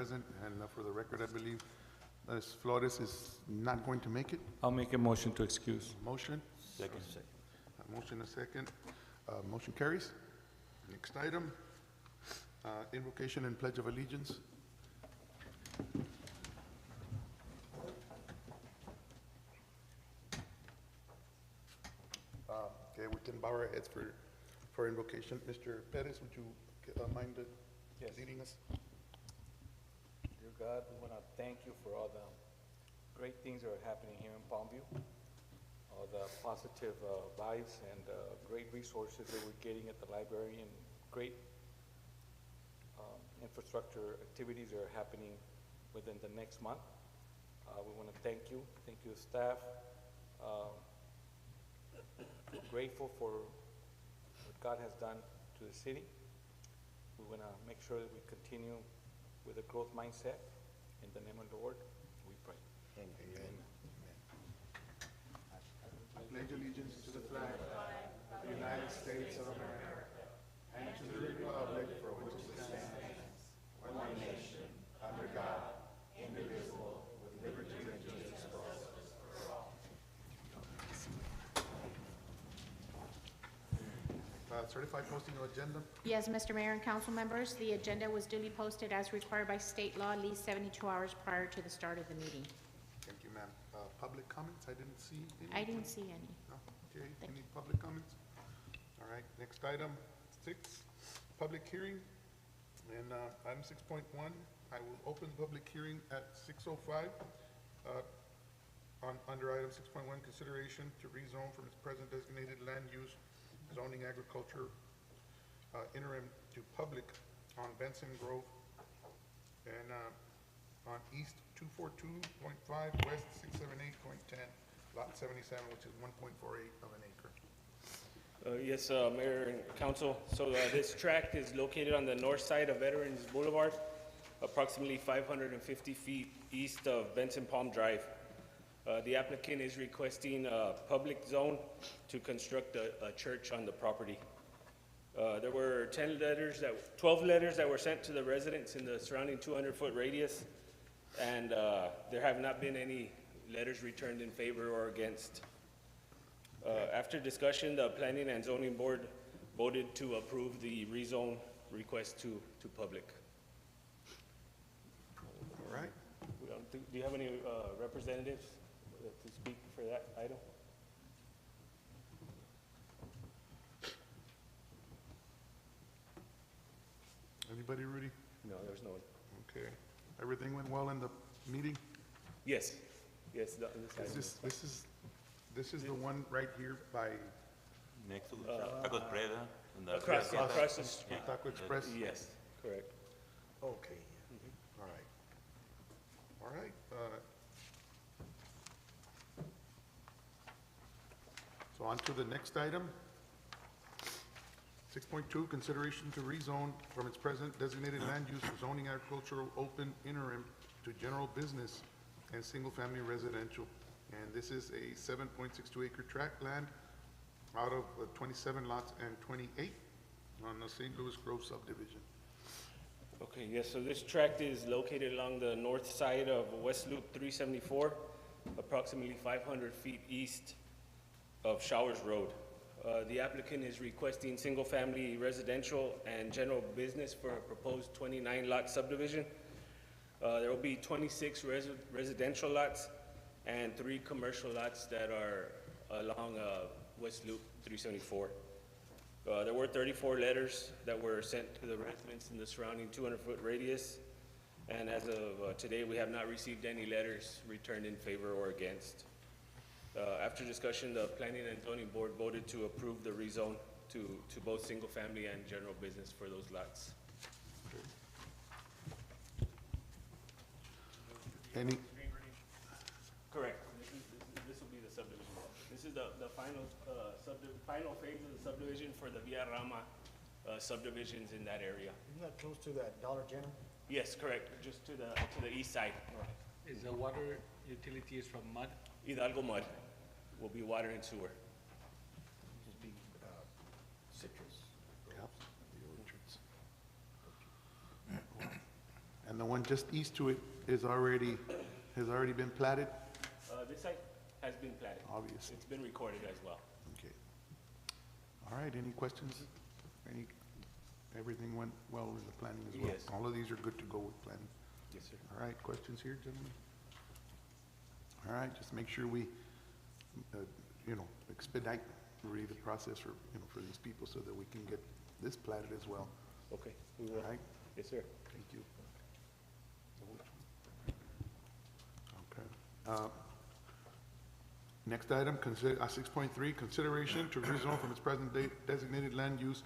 present, and for the record, I believe Ms. Flores is not going to make it. I'll make a motion to excuse. Motion? Second. A motion, a second. Motion carries. Next item, invocation and pledge of allegiance. Okay, we can bow our heads for invocation. Mr. Perez, would you mind Yes. leading us? Dear God, we want to thank you for all the great things that are happening here in Palmview, all the positive vibes and great resources that we're getting at the library, and great infrastructure activities that are happening within the next month. We want to thank you, staff. We're grateful for what God has done to the city. We want to make sure that we continue with a growth mindset. In the name of the Lord, we pray. Amen. I pledge allegiance to the flag of the United States of America and to the republic for which it stands, one nation, under God, indivisible, with liberty and justice for all. Certified posting of agenda. Yes, Mr. Mayor and council members, the agenda was duly posted as required by state law at least 72 hours prior to the start of the meeting. Thank you, ma'am. Public comments, I didn't see any. I didn't see any. No? Okay, Thank any public comments? All right, next item, 6, public hearing. And item 6.1, I will open the public hearing at 6:05. Under item 6.1, consideration to rezone from its present designated land use zoning agriculture interim to public on Benson Grove and on East 242.5, West 678.10, Lot 77, which is 1.48 of an acre. Yes, Mayor and Council. So this tract is located on the north side of Veterans Boulevard, approximately 550 feet east of Benson Palm Drive. The applicant is requesting a public zone to construct a church on the property. There were 12 letters that were sent to the residents in the surrounding 200-foot radius, and there have not been any letters returned in favor or against. After discussion, the Planning and Zoning Board voted to approve the rezone request to public. All right. Do you have any representatives to speak for that item? Anybody, Rudy? No, there's no one. Okay. Everything went well in the meeting? Yes, this Is item. this is the one right here by Next to the Tacos Preda. And the Across the street. Yeah. Taco Express? Yes, correct. Okay. All right. All right. So on to the next item. 6.2, consideration to rezone from its present designated land use for zoning agricultural open interim to general business and single-family residential. And this is a 7.62 acre tract land out of 27 lots and 28 on the St. Louis Grove subdivision. Okay, yes, so this tract is located along the north side of West Loop 374, approximately 500 feet east of Showers Road. The applicant is requesting single-family residential and general business for a proposed 29-lot subdivision. There will be 26 residential lots and 3 commercial lots that are along West Loop 374. There were 34 letters that were sent to the residents in the surrounding 200-foot radius, and as of today, we have not received any letters returned in favor or against. After discussion, the Planning and Zoning Board voted to approve the rezone to both single-family and general business for those lots. Any, Correct. This will be the subdivision. This is the final phase of the subdivision for the Via Rama subdivisions in that area. Isn't that close to that Dollar General? Yes, correct. Just to the east side. Is the water utilities from mud? Hidalgo Mud will be water and sewer. Just be citrus. yep, the orchards. And the one just east to it has already been platted? This site has been platted. Obviously. It's been recorded as well. Okay. All right, any questions? Everything went well with the planning as well? Yes. All of these are good to go with planning? Yes, sir. All right, questions here, gentlemen? All right, just make sure we, expedite really the process for these people so that we can get this platted as well. Okay, we All will. right, Yes, sir. thank you. Okay. Next item, 6.3, consideration to rezone from its present date designated land use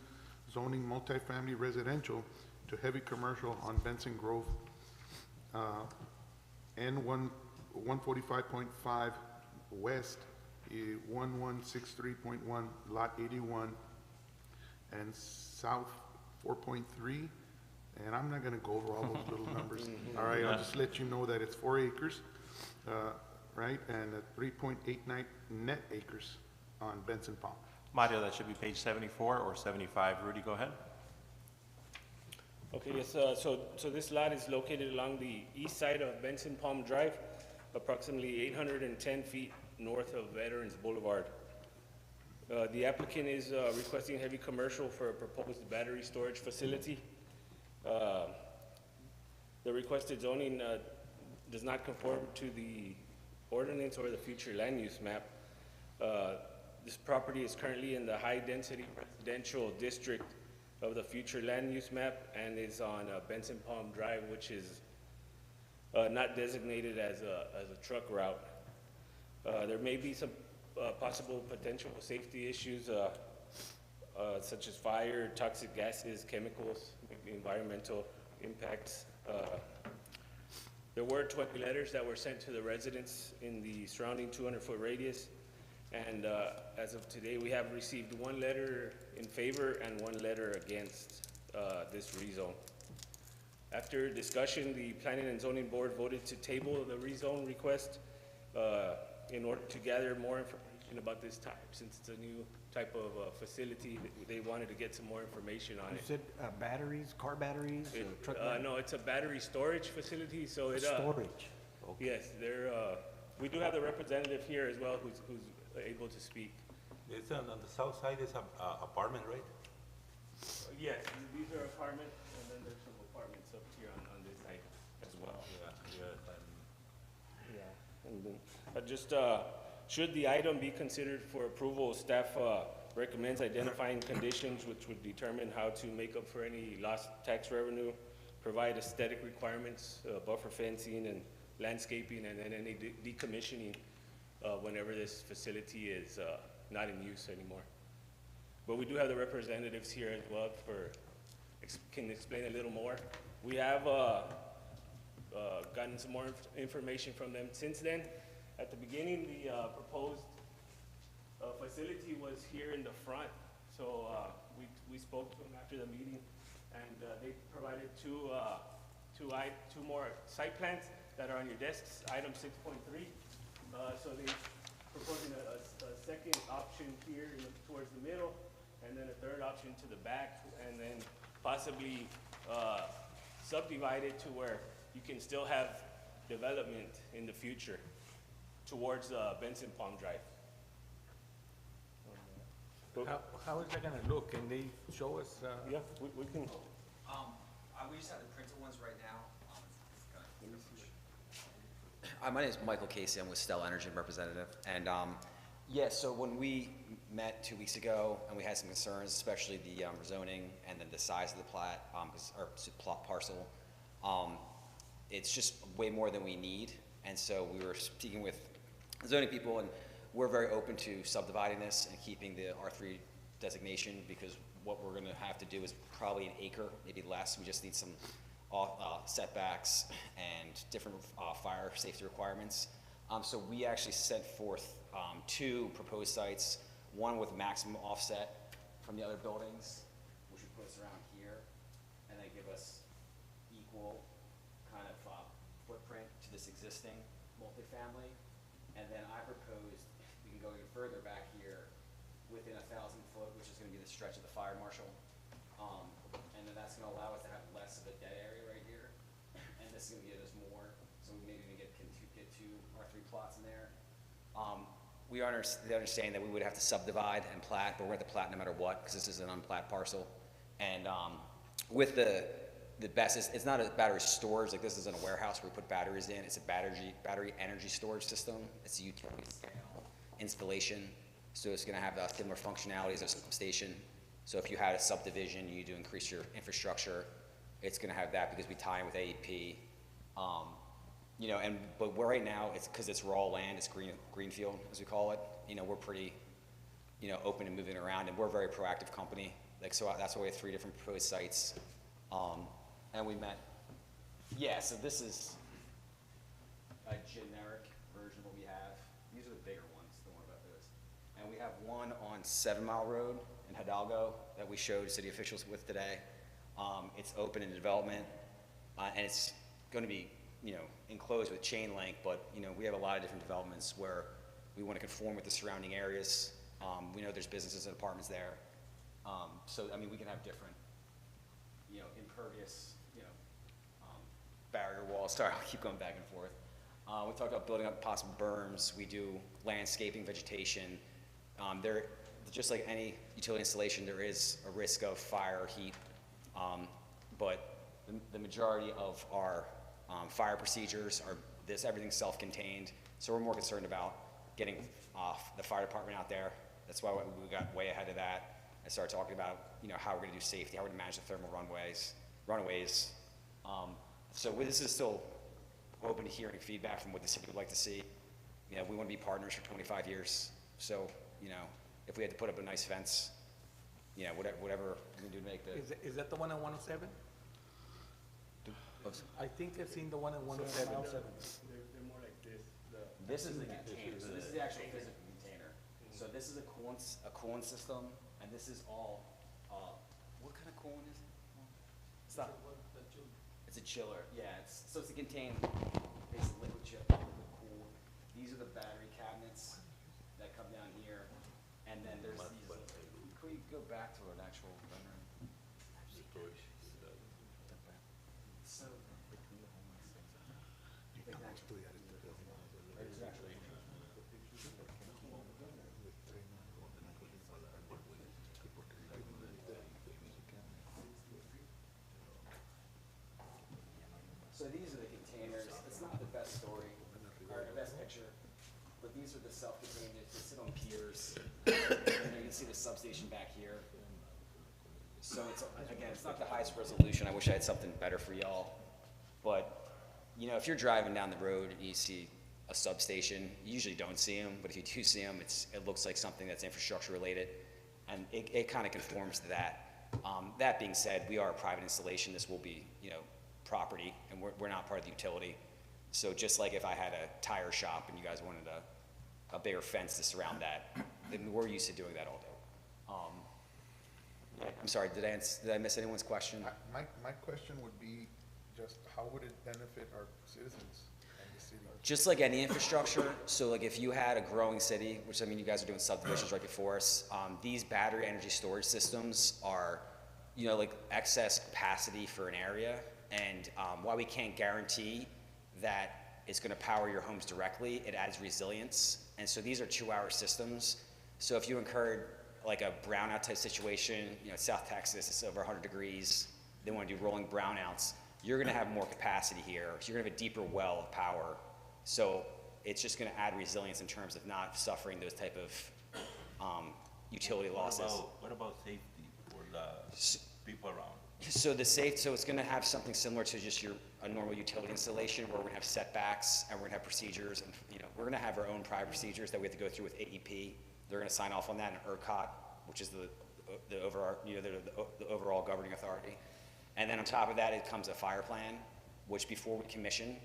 zoning multifamily residential to heavy commercial on Benson Grove, N 145.5 West, 1163.1, Lot 81, and South 4.3. And I'm not gonna go over all those little numbers. All right, I'll just let you know that it's 4 acres, right, and 3.89 net acres on Benson Palm. Mario, that should be page 74 or 75. Rudy, go ahead. Okay, yes, so this lot is located along the east side of Benson Palm Drive, approximately 810 feet north of Veterans Boulevard. The applicant is requesting heavy commercial for a proposed battery storage facility. The requested zoning does not conform to the ordinance or the future land use map. This property is currently in the high-density residential district of the future land use map and is on Benson Palm Drive, which is not designated as a truck route. There may be some possible potential safety issues such as fire, toxic gases, chemicals, maybe environmental impacts. There were 20 letters that were sent to the residents in the surrounding 200-foot radius. And as of today, we have received 1 letter in favor and 1 letter against this rezone. After discussion, the Planning and Zoning Board voted to table the rezone request in order to gather more information about this type. Since it's a new type of facility, they wanted to get some more information on You it. said batteries, car batteries, truck batteries? No, it's a battery storage facility, so it, Storage. yes, we do have the representative here as well who's able to speak. It's on the south side, is a apartment, right? Yes, these are apartments, and then there's some apartments up here on this side as well. Yeah. And then, just, should the item be considered for approval, staff recommends identifying conditions which would determine how to make up for any lost tax revenue, provide aesthetic requirements, buffer fencing and landscaping, and then any decommissioning whenever this facility is not in use anymore. But we do have the representatives here as well can explain a little more. We have gotten some more information from them since then. At the beginning, the proposed facility was here in the front. So we spoke to them after the meeting, and they provided two more site plans that are on your desks, item 6.3. So they proposing a second option here towards the middle, and then a third option to the back, and then possibly subdivide it to where you can still have development in the future towards Benson Palm Drive. How is that gonna look? Can they show us? Yeah, we can. We just have the printed ones right now. My name is Michael Casey. I'm with Stella Energy representative. And yeah, so when we met 2 weeks ago and we had some concerns, especially the rezoning and then the size of the plat, plot parcel, it's just way more than we need. And so we were speaking with zoning people, and we're very open to subdividing this and keeping the R3 designation, because what we're gonna have to do is probably an acre, maybe less. We just need some setbacks and different fire safety requirements. So we actually set forth 2 proposed sites, one with maximum offset from the other buildings, which would put us around here, and then give us equal kind of footprint to this existing multifamily. And then I proposed we can go even further back here within 1,000 foot, which is going to be the stretch of the fire marshal. And then that's going to allow us to have less of a dead area right here. And this is gonna give us more, so maybe we get two or three plots in there. We are the understanding that we would have to subdivide and plat, but we're going to plat no matter what, because this is an unplat parcel. And with the best, it's not a battery storage, like this isn't a warehouse where we put batteries in, it's a battery energy storage system. It's a utility scale installation, so it's going to have similar functionalities as a substation. So if you had a subdivision, you need to increase your infrastructure, it's going to have that because we tie in with AEP. You know, but right now, it's because it's raw land, it's greenfield, as we call it. You know, we're pretty, you know, open and moving around, and we're a very proactive company. Like, so that's why we have 3 different proposed sites. And we met, yeah, so this is a generic version of what we have. These are the bigger ones, don't worry about those. And we have one on 7 Mile Road in Hidalgo that we showed city officials with today. It's open in development, and it's going to be, you know, enclosed with chain link, but, you know, we have a lot of different developments where we want to conform with the surrounding areas. We know there's businesses and apartments there. So, I mean, we can have different, you know, impervious, you know, barrier walls. Sorry, I'll keep going back and forth. We talked about building up possible berms. We do landscaping, vegetation. Just like any utility installation, there is a risk of fire or heat, but the majority of our fire procedures are everything's self-contained, so we're more concerned about getting the fire department out there. That's why we got way ahead of that and started talking about, you know, how we're going to do safety, how we're going to manage the thermal runaways. So this is still open to hearing feedback from what the city would like to see. You know, we want to be partners for 25 years, so, you know, if we had to put up a nice fence, you know, whatever we can do to make the. Is that the one on 107? I think I've seen the one on 107. They're more like this. This is the container, so this is the actual physical container. So this is a coolant system, and this is all, what kind of coolant is it? It's not. It's a chiller, yeah, so it's to contain basically liquid cool. These are the battery cabinets that come down here, and then there's these, could we go back to an actual rendering? So, so these are the containers. It's not the best story, or the best picture, but these are the self-contained, they sit on piers. And you can see the substation back here. So it's, again, it's not the highest resolution. I wish I had something better for y'all. But, you know, if you're driving down the road and you see a substation, you usually don't see them, but if you do see them, it looks like something that's infrastructure related, and it kind of conforms to that. That being said, we are a private installation. This will be, you know, property, and we're not part of the utility. So just like if I had a tire shop and you guys wanted a bigger fence to surround that, then we're used to doing that all day. I'm sorry, did I miss anyone's question? My question would be just how would it benefit our citizens and the city? Just like any infrastructure, so like if you had a growing city, which I mean you guys are doing subdivisions right before us, these battery energy storage systems are, you know, like excess capacity for an area, and while we can't guarantee that it's going to power your homes directly, it adds resilience, and so these are 2-hour systems. So if you incurred like a brownout type situation, you know, South Texas, it's over 100 degrees, they want to do rolling brownouts, you're going to have more capacity here. So you're going to have a deeper well of power. So it's just going to add resilience in terms of not suffering those type of utility losses. What about safety for the people around? So so it's going to have something similar to just a normal utility installation, where we're going to have setbacks and we're going to have procedures, and, you know, we're going to have our own private procedures that we have to go through with AEP. They're going to sign off on that in ERCOT, which is the overall governing authority. And then on top of that, it comes a fire plan, which before we commission,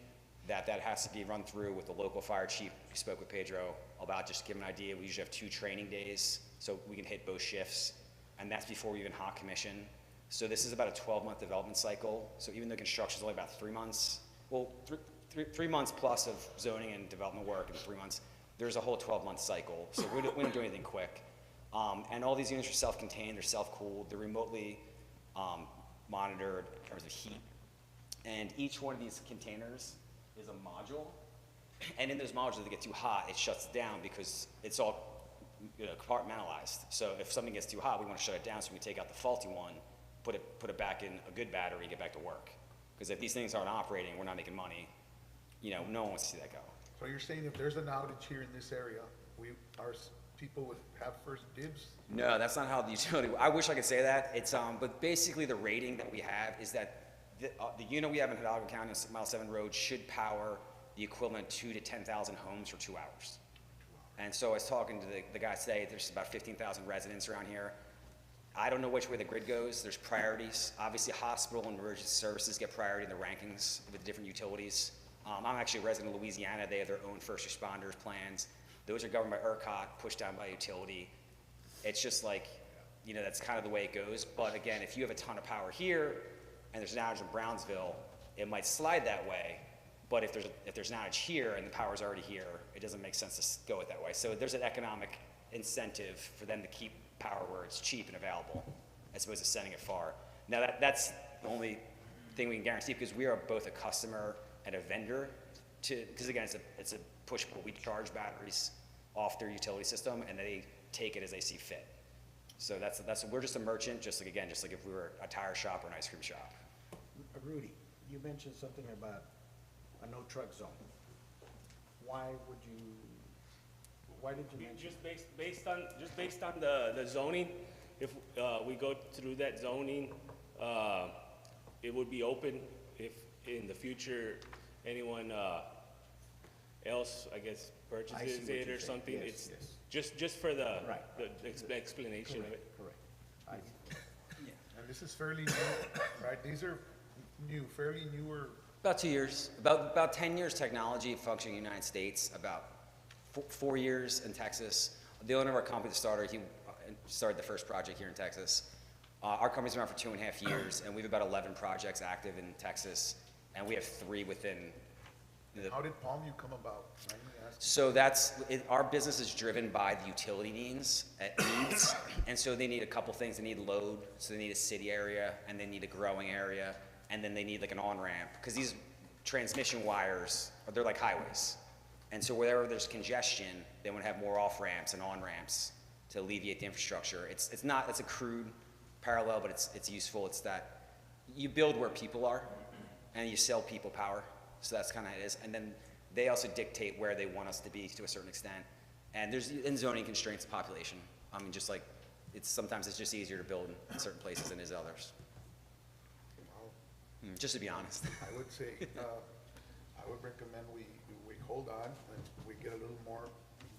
that has to be run through with the local fire chief. We spoke with Pedro about, just to give an idea, we usually have 2 training days, so we can hit both shifts, and that's before we even hot commission. So this is about a 12-month development cycle. So even though construction is only about 3 months, well, 3 months plus of zoning and development work in 3 months, there's a whole 12-month cycle. So we don't do anything quick. And all these units are self-contained, they're self-cooled, they're remotely monitored in terms of heat. And each one of these containers is a module. And in those modules, if they get too hot, it shuts down because it's all compartmentalized. So if something gets too hot, we want to shut it down, so we take out the faulty one, put it back in a good battery, get back to work. Because if these things aren't operating, we're not making money, no one wants to see that go. So you're saying if there's an outage here in this area, our people would have first dibs? No, that's not how the utility, I wish I could say that. It's, but basically the rating that we have is that the unit we have in Hidalgo County on Mile 7 Road should power the equivalent of 2,000 to 10,000 homes for 2 hours. And so I was talking to the guy today, there's about 15,000 residents around here. I don't know which way the grid goes. There's priorities. Obviously, hospital and emergency services get priority in the rankings with the different utilities. I'm actually a resident of Louisiana. They have their own first responders plans. Those are governed by ERCOT, pushed down by utility. It's just like, that's kind of the way it goes. But again, if you have a ton of power here and there's an outage in Brownsville, it might slide that way. But if there's an outage here and the power's already here, it doesn't make sense to go it that way. So there's an economic incentive for them to keep power where it's cheap and available, as opposed to sending it far. Now that's the only thing we can guarantee, because we are both a customer and a vendor because again, it's a push-pull. We charge batteries off their utility system and they take it as they see fit. So we're just a merchant, just like if we were a tire shop or an ice cream shop. Rudy, you mentioned something about a no truck zone. Why did you mention? Just based on the zoning, if we go through that zoning, it would be open if in the future anyone else, I guess, purchases it or something. Yes, It's just for the Right. the explanation of it. Correct. And this is fairly new, right? These are fairly newer. About 2 years, about 10 years technology functioning in the United States, about 4 years in Texas. The owner of our company, the starter, he started the first project here in Texas. Our company's been around for 2.5 years, and we have about 11 projects active in Texas, and we have 3 within the. How did Palmview come about? So our business is driven by the utility needs, and so they need a couple things. They need load, so they need a city area, and they need a growing area, and then they need like an on-ramp, because these transmission wires, they're like highways. And so wherever there's congestion, they want to have more off-ramps and on-ramps to alleviate the infrastructure. It's a crude parallel, but it's useful. It's that you build where people are, and you sell people power. So that's kind of how it is. And then they also dictate where they want us to be to a certain extent. And there's in zoning constraints of population. I mean, just like sometimes it's just easier to build in certain places than it is others. Just to be honest. I would say, I would recommend we hold on and we get a little more,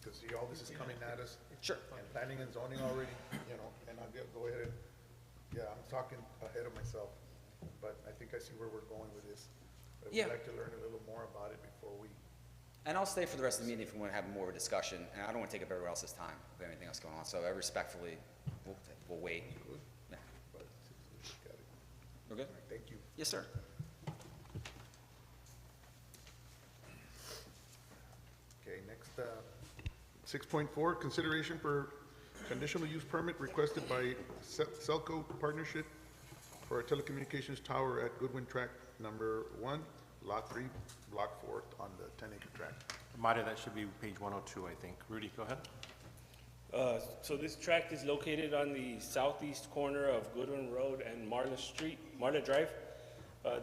because see, all this is coming at us. Sure. And planning and zoning already, and I'll go ahead and, I'm talking ahead of myself, but I think I see where we're going with this. But Yeah. We'd like to learn a little more about it before we. And I'll stay for the rest of the meeting if we want to have more of a discussion. And I don't want to take up everyone else's time if we have anything else going on. So I respectfully, we'll wait. Yeah. But let's look at it. We're good? All right, thank you. Yes, sir. Okay, next, 6.4, consideration for conditional use permit requested by Celco Partnership for a telecommunications tower at Goodwin Tract Number 1, Lot 3, Block 4 on the 10-acre tract. Reminder, that should be page 102, I think. Rudy, go ahead. So this tract is located on the southeast corner of Goodwin Road and Marla Drive.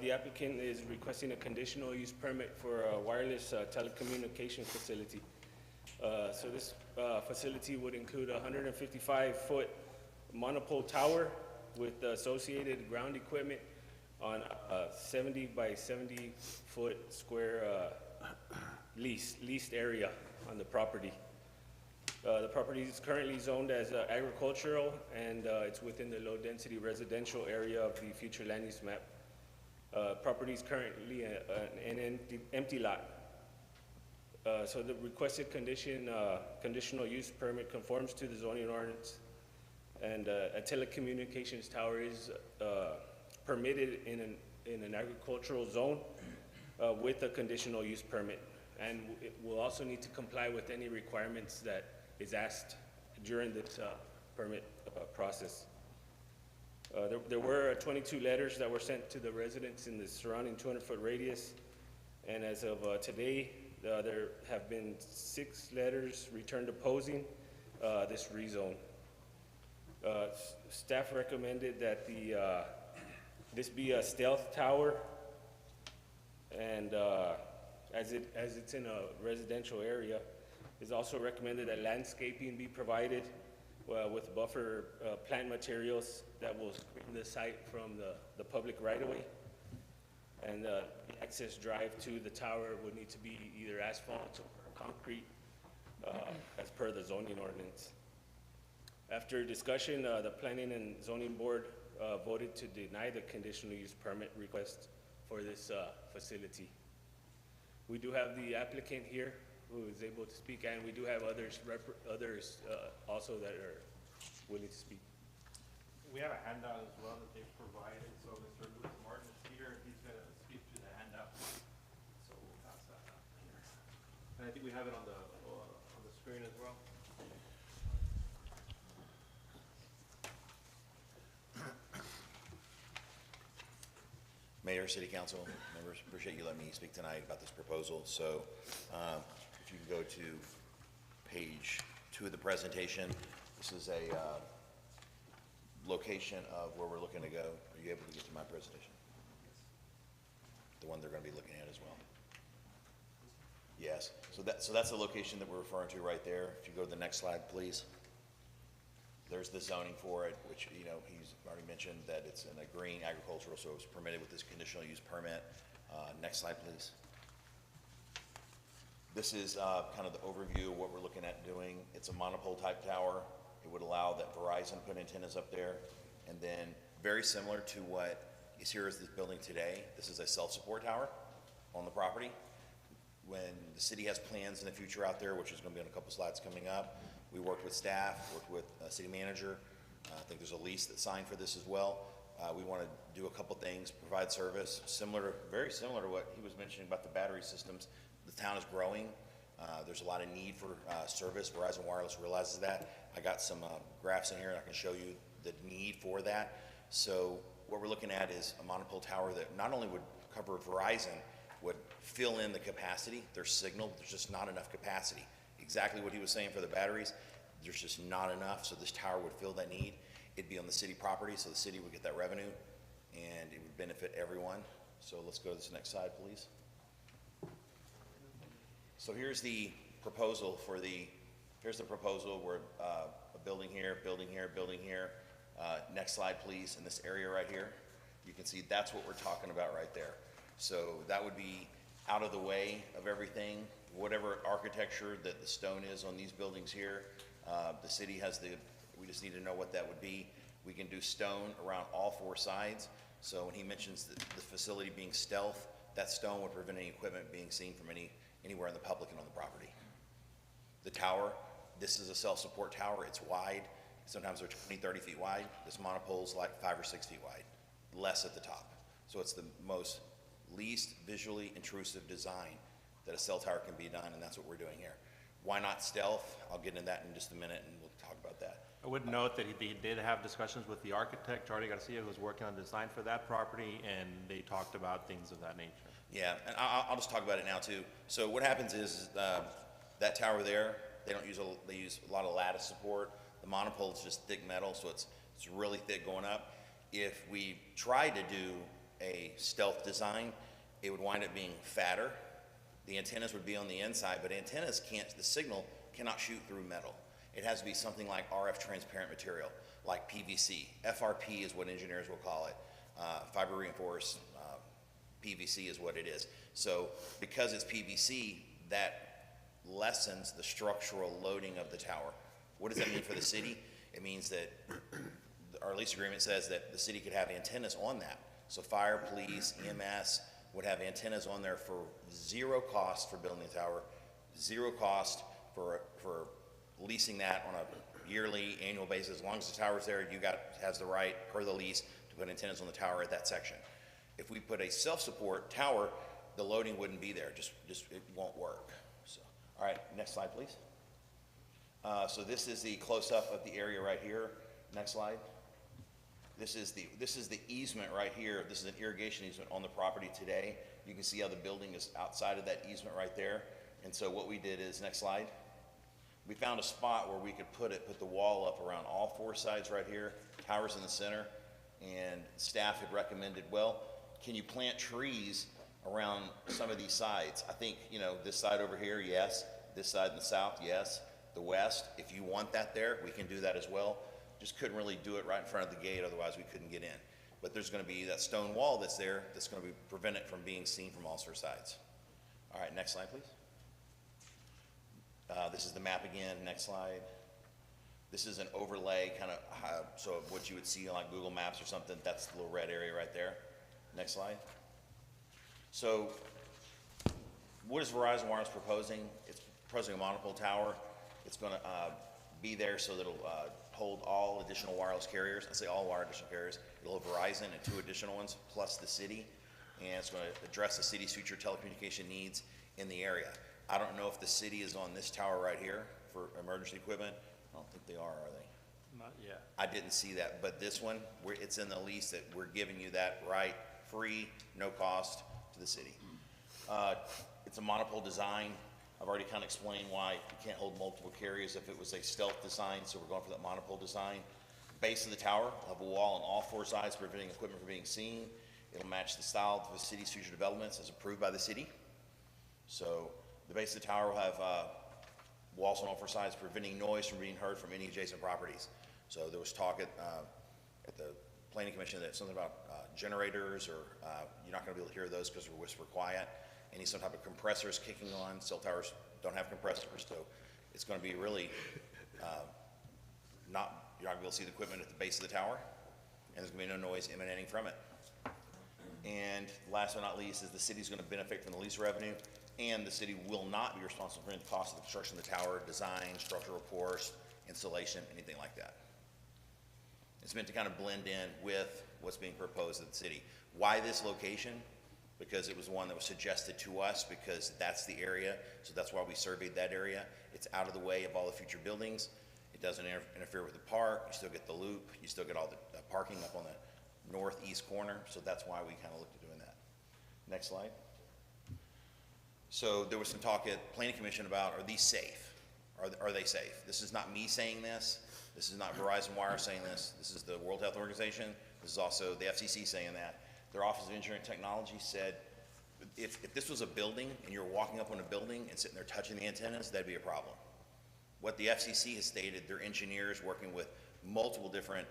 The applicant is requesting a conditional use permit for a wireless telecommunication facility. So this facility would include a 155-foot monopole tower with associated ground equipment on a 70 by 70 foot square leased area on the property. The property is currently zoned as agricultural, and it's within the low-density residential area of the future land use map. Property is currently an empty lot. So the requested conditional use permit conforms to the zoning ordinance, and a telecommunications tower is permitted in an agricultural zone with a conditional use permit, and it will also need to comply with any requirements that is asked during this permit process. There were 22 letters that were sent to the residents in the surrounding 200-foot radius, and as of today, there have been 6 letters returned opposing this rezone. Staff recommended that this be a stealth tower, and as it's in a residential area, it's also recommended that landscaping be provided with buffer plant materials that will screen the site from the public right-of-way. And the access drive to the tower would need to be either asphalt or concrete, as per the zoning ordinance. After discussion, the Planning and Zoning Board voted to deny the conditional use permit request for this facility. We do have the applicant here who is able to speak, and we do have others also that are willing to speak. We have a handout as well that they've provided, so Mr. Louis Martin is here, and he's gonna speak to the handout. So we'll pass that out here. And I think we have it on the screen as well. Mayor, City Council members, appreciate you letting me speak tonight about this proposal. So if you can go to page 2 of the presentation, this is a location of where we're looking to go. Are you able to get to my presentation? The one they're going to be looking at as well. Yes. So that's the location that we're referring to right there. If you go to the next slide, please. There's the zoning for it, which, you know, he's already mentioned that it's in a green agricultural, so it's permitted with this conditional use permit. Next slide, please. This is kind of the overview of what we're looking at doing. It's a monopole type tower. It would allow that Verizon put antennas up there. And then very similar to what is here is this building today. This is a self-support tower on the property. When the city has plans in the future out there, which is going to be on a couple slides coming up, we worked with staff, worked with city manager. I think there's a lease that's signed for this as well. We want to do a couple things, provide service, very similar to what he was mentioning about the battery systems. The town is growing. There's a lot of need for service. Verizon Wireless realizes that. I got some graphs in here, and I can show you the need for that. So what we're looking at is a monopole tower that not only would cover Verizon, would fill in the capacity, their signal. There's just not enough capacity. Exactly what he was saying for the batteries, there's just not enough, so this tower would fill that need. It'd be on the city property, so the city would get that revenue, and it would benefit everyone. So let's go to this next slide, please. So here's the proposal here's the proposal. We're a building here, building here, building here. Next slide, please. In this area right here, you can see that's what we're talking about right there. So that would be out of the way of everything. Whatever architecture that the stone is on these buildings here, the city has we just need to know what that would be. We can do stone around all 4 sides. So when he mentions the facility being stealth, that stone would prevent any equipment being seen from anywhere in the public and on the property. The tower, this is a self-support tower. It's wide. Sometimes they're 20, 30 feet wide. This monopole's like 5 or 6 feet wide, less at the top. So it's the least visually intrusive design that a cell tower can be done, and that's what we're doing here. Why not stealth? I'll get into that in just a minute, and we'll talk about that. I would note that he did have discussions with the architect, Charlie Garcia, who was working on design for that property, and they talked about things of that nature. Yeah, and I'll just talk about it now too. So what happens is that tower there, they use a lot of lattice support. The monopole is just thick metal, so it's really thick going up. If we try to do a stealth design, it would wind up being fatter. The antennas would be on the inside, but antennas the signal cannot shoot through metal. It has to be something like RF transparent material, like PVC. FRP is what engineers will call it. Fiber reinforced PVC is what it is. So because it's PVC, that lessens the structural loading of the tower. What does that mean for the city? It means that our lease agreement says that the city could have antennas on that. So fire, police, EMS would have antennas on there for 0 cost for building the tower, 0 cost for leasing that on a yearly, annual basis. As long as the tower's there, has the right per the lease to put antennas on the tower at that section. If we put a self-support tower, the loading wouldn't be there. Just it won't work. So, all right, next slide, please. So this is the close-up of the area right here. Next slide. This is the easement right here. This is an irrigation easement on the property today. You can see how the building is outside of that easement right there. And so what we did is, next slide, we found a spot where we could put the wall up around all four sides right here, towers in the center, and staff had recommended, well, can you plant trees around some of these sides? I think, you know, this side over here, yes. This side in the south, yes. The west, if you want that there, we can do that as well. Just couldn't really do it right in front of the gate, otherwise we couldn't get in. But there's gonna be that stone wall that's there that's gonna prevent it from being seen from all four sides. All right, next slide, please. This is the map again, next slide. This is an overlay, kind of, so of what you would see on like Google Maps or something. That's the little red area right there. Next slide. So, what is Verizon Wireless proposing? It's proposing a monopole tower. It's gonna be there so that it'll hold all additional wireless carriers. I say all additional carriers. It'll have Verizon and 2 additional ones, plus the city. And it's gonna address the city's future telecommunication needs in the area. I don't know if the city is on this tower right here for emergency equipment. I don't think they are they? Not yet. I didn't see that, but this one, it's in the lease that we're giving you that right, free, no cost to the city. It's a monopole design. I've already kind of explained why you can't hold multiple carriers if it was a stealth design, so we're going for that monopole design. Base of the tower will have a wall on all 4 sides preventing equipment from being seen. It'll match the style of the city's future developments as approved by the city. So the base of the tower will have walls on all 4 sides preventing noise from being heard from any adjacent properties. So there was talk at the planning commission that something about generators or you're not going to be able to hear those because they're whisper quiet. Any some type of compressors kicking on. Cell towers don't have compressors, so it's going to be really you're not going to be able to see the equipment at the base of the tower, and there's going to be no noise emanating from it. And last but not least is the city's going to benefit from the lease revenue, and the city will not be responsible for any cost of the construction of the tower, design, structural reports, installation, anything like that. It's meant to kind of blend in with what's being proposed at the city. Why this location? Because it was one that was suggested to us because that's the area, so that's why we surveyed that area. It's out of the way of all the future buildings. It doesn't interfere with the park. You still get the loop. You still get all the parking up on the northeast corner, so that's why we kind of looked at doing that. Next slide. So there was some talk at Planning Commission about, are these safe? Are they safe? This is not me saying this. This is not Verizon Wire saying this. This is the World Health Organization. This is also the FCC saying that. Their Office of Engineering Technology said, if this was a building and you're walking up on a building and sitting there touching the antennas, that'd be a problem. What the FCC has stated, their engineers working with multiple different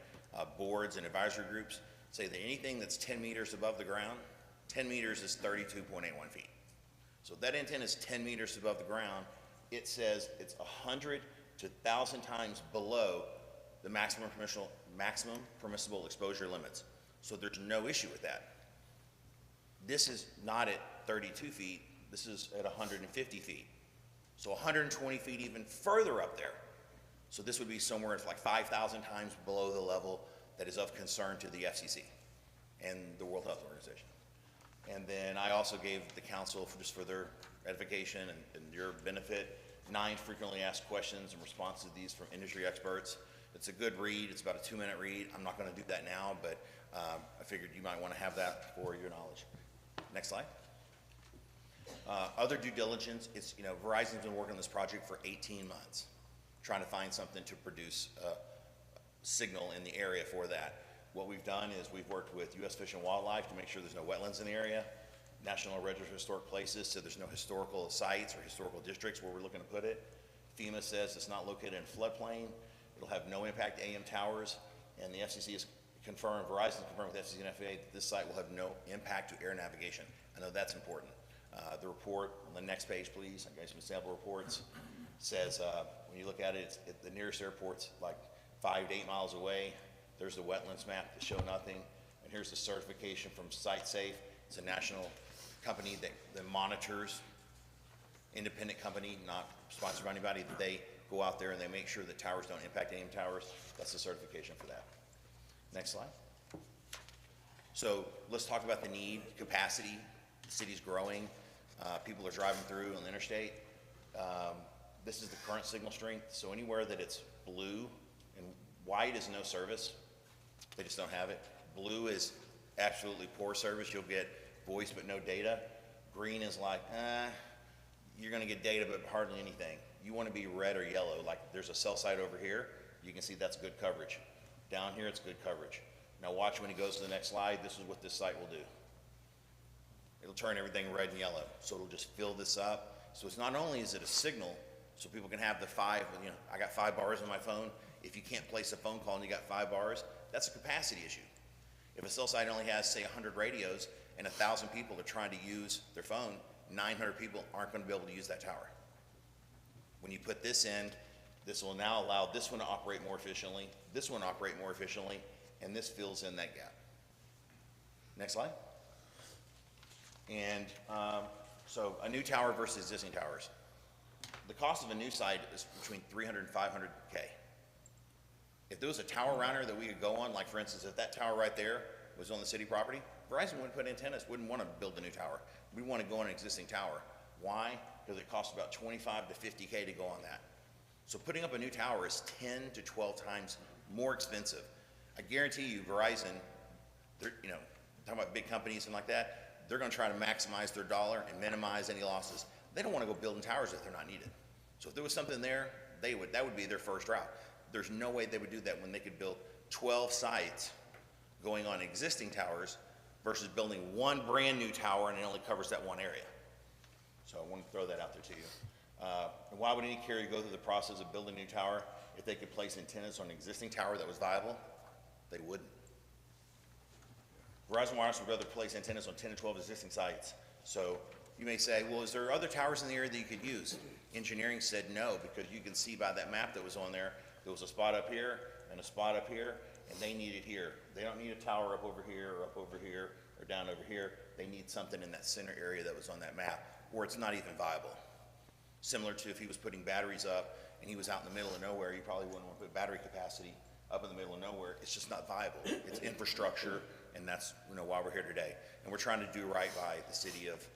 boards and advisory groups say that anything that's 10 meters above the ground, 10 meters is 32.81 feet. So if that antenna is 10 meters above the ground, it says it's 100 to 1,000 times below the maximum permissible exposure limits. So there's no issue with that. This is not at 32 feet, this is at 150 feet. So 120 feet even further up there. So this would be somewhere like 5,000 times below the level that is of concern to the FCC and the World Health Organization. And then I also gave the council, just for their edification and your benefit, 9 frequently asked questions and responses to these from industry experts. It's a good read. It's about a 2-minute read. I'm not going to do that now, but I figured you might want to have that for your knowledge. Next slide. Other due diligence, it's, you know, Verizon's been working on this project for 18 months, trying to find something to produce a signal in the area for that. What we've done is we've worked with U.S. Fish and Wildlife to make sure there's no wetlands in the area, National Register of Historic Places, so there's no historical sites or historical districts where we're looking to put it. FEMA says it's not located in floodplain. It'll have no impact to AM towers, and the FCC has confirmed, Verizon confirmed with FCC and FAA that this site will have no impact to air navigation. I know that's important. The report on the next page, please, I gave some sample reports, says when you look at it, the nearest airport's like 5 to 8 miles away. There's the wetlands map to show nothing, and here's the certification from SiteSafe. It's a national company that monitors, independent company, not sponsored by anybody, that they go out there and they make sure that towers don't impact AM towers. That's the certification for that. Next slide. So let's talk about the need, capacity. The city's growing. People are driving through on the interstate. This is the current signal strength. So anywhere that it's blue and white is no service. They just don't have it. Blue is absolutely poor service. You'll get voice but no data. Green is like, you're gonna get data but hardly anything. You wanna be red or yellow, like there's a cell site over here, you can see that's good coverage. Down here, it's good coverage. Now watch when he goes to the next slide, this is what this site will do. It'll turn everything red and yellow, so it'll just fill this up. So it's not only is it a signal, so people can have the 5, you know, I got 5 bars on my phone. If you can't place a phone call and you got 5 bars, that's a capacity issue. If a cell site only has, say, 100 radios and 1,000 people are trying to use their phone, 900 people aren't going to be able to use that tower. When you put this in, this will now allow this one to operate more efficiently, this one to operate more efficiently, and this fills in that gap. Next slide. And so a new tower versus existing towers. The cost of a new site is between $300 and $500K. If there was a tower router that we could go on, like for instance, if that tower right there was on the city property, Verizon wouldn't put antennas, wouldn't want to build a new tower. We want to go on an existing tower. Why? Because it costs about $25 to $50K to go on that. So putting up a new tower is 10 to 12 times more expensive. I guarantee you, Verizon, they're, you know, talking about big companies and like that, they're going to try to maximize their dollar and minimize any losses. They don't want to go building towers if they're not needed. So if there was something there, that would be their first route. There's no way they would do that when they could build 12 sites going on existing towers versus building one brand new tower and it only covers that one area. So I want to throw that out there to you. Why would any carrier go through the process of building a new tower if they could place antennas on an existing tower that was viable? They wouldn't. Verizon Wireless would rather place antennas on 10 to 12 existing sites. So you may say, well, is there other towers in the area that you could use? Engineering said no, because you can see by that map that was on there, there was a spot up here and a spot up here, and they need it here. They don't need a tower up over here or up over here or down over here. They need something in that center area that was on that map, or it's not even viable. Similar to if he was putting batteries up and he was out in the middle of nowhere, you probably wouldn't want to put battery capacity up in the middle of nowhere. It's just not viable. It's infrastructure, and that's, you know, why we're here today. And we're trying to do right by the city of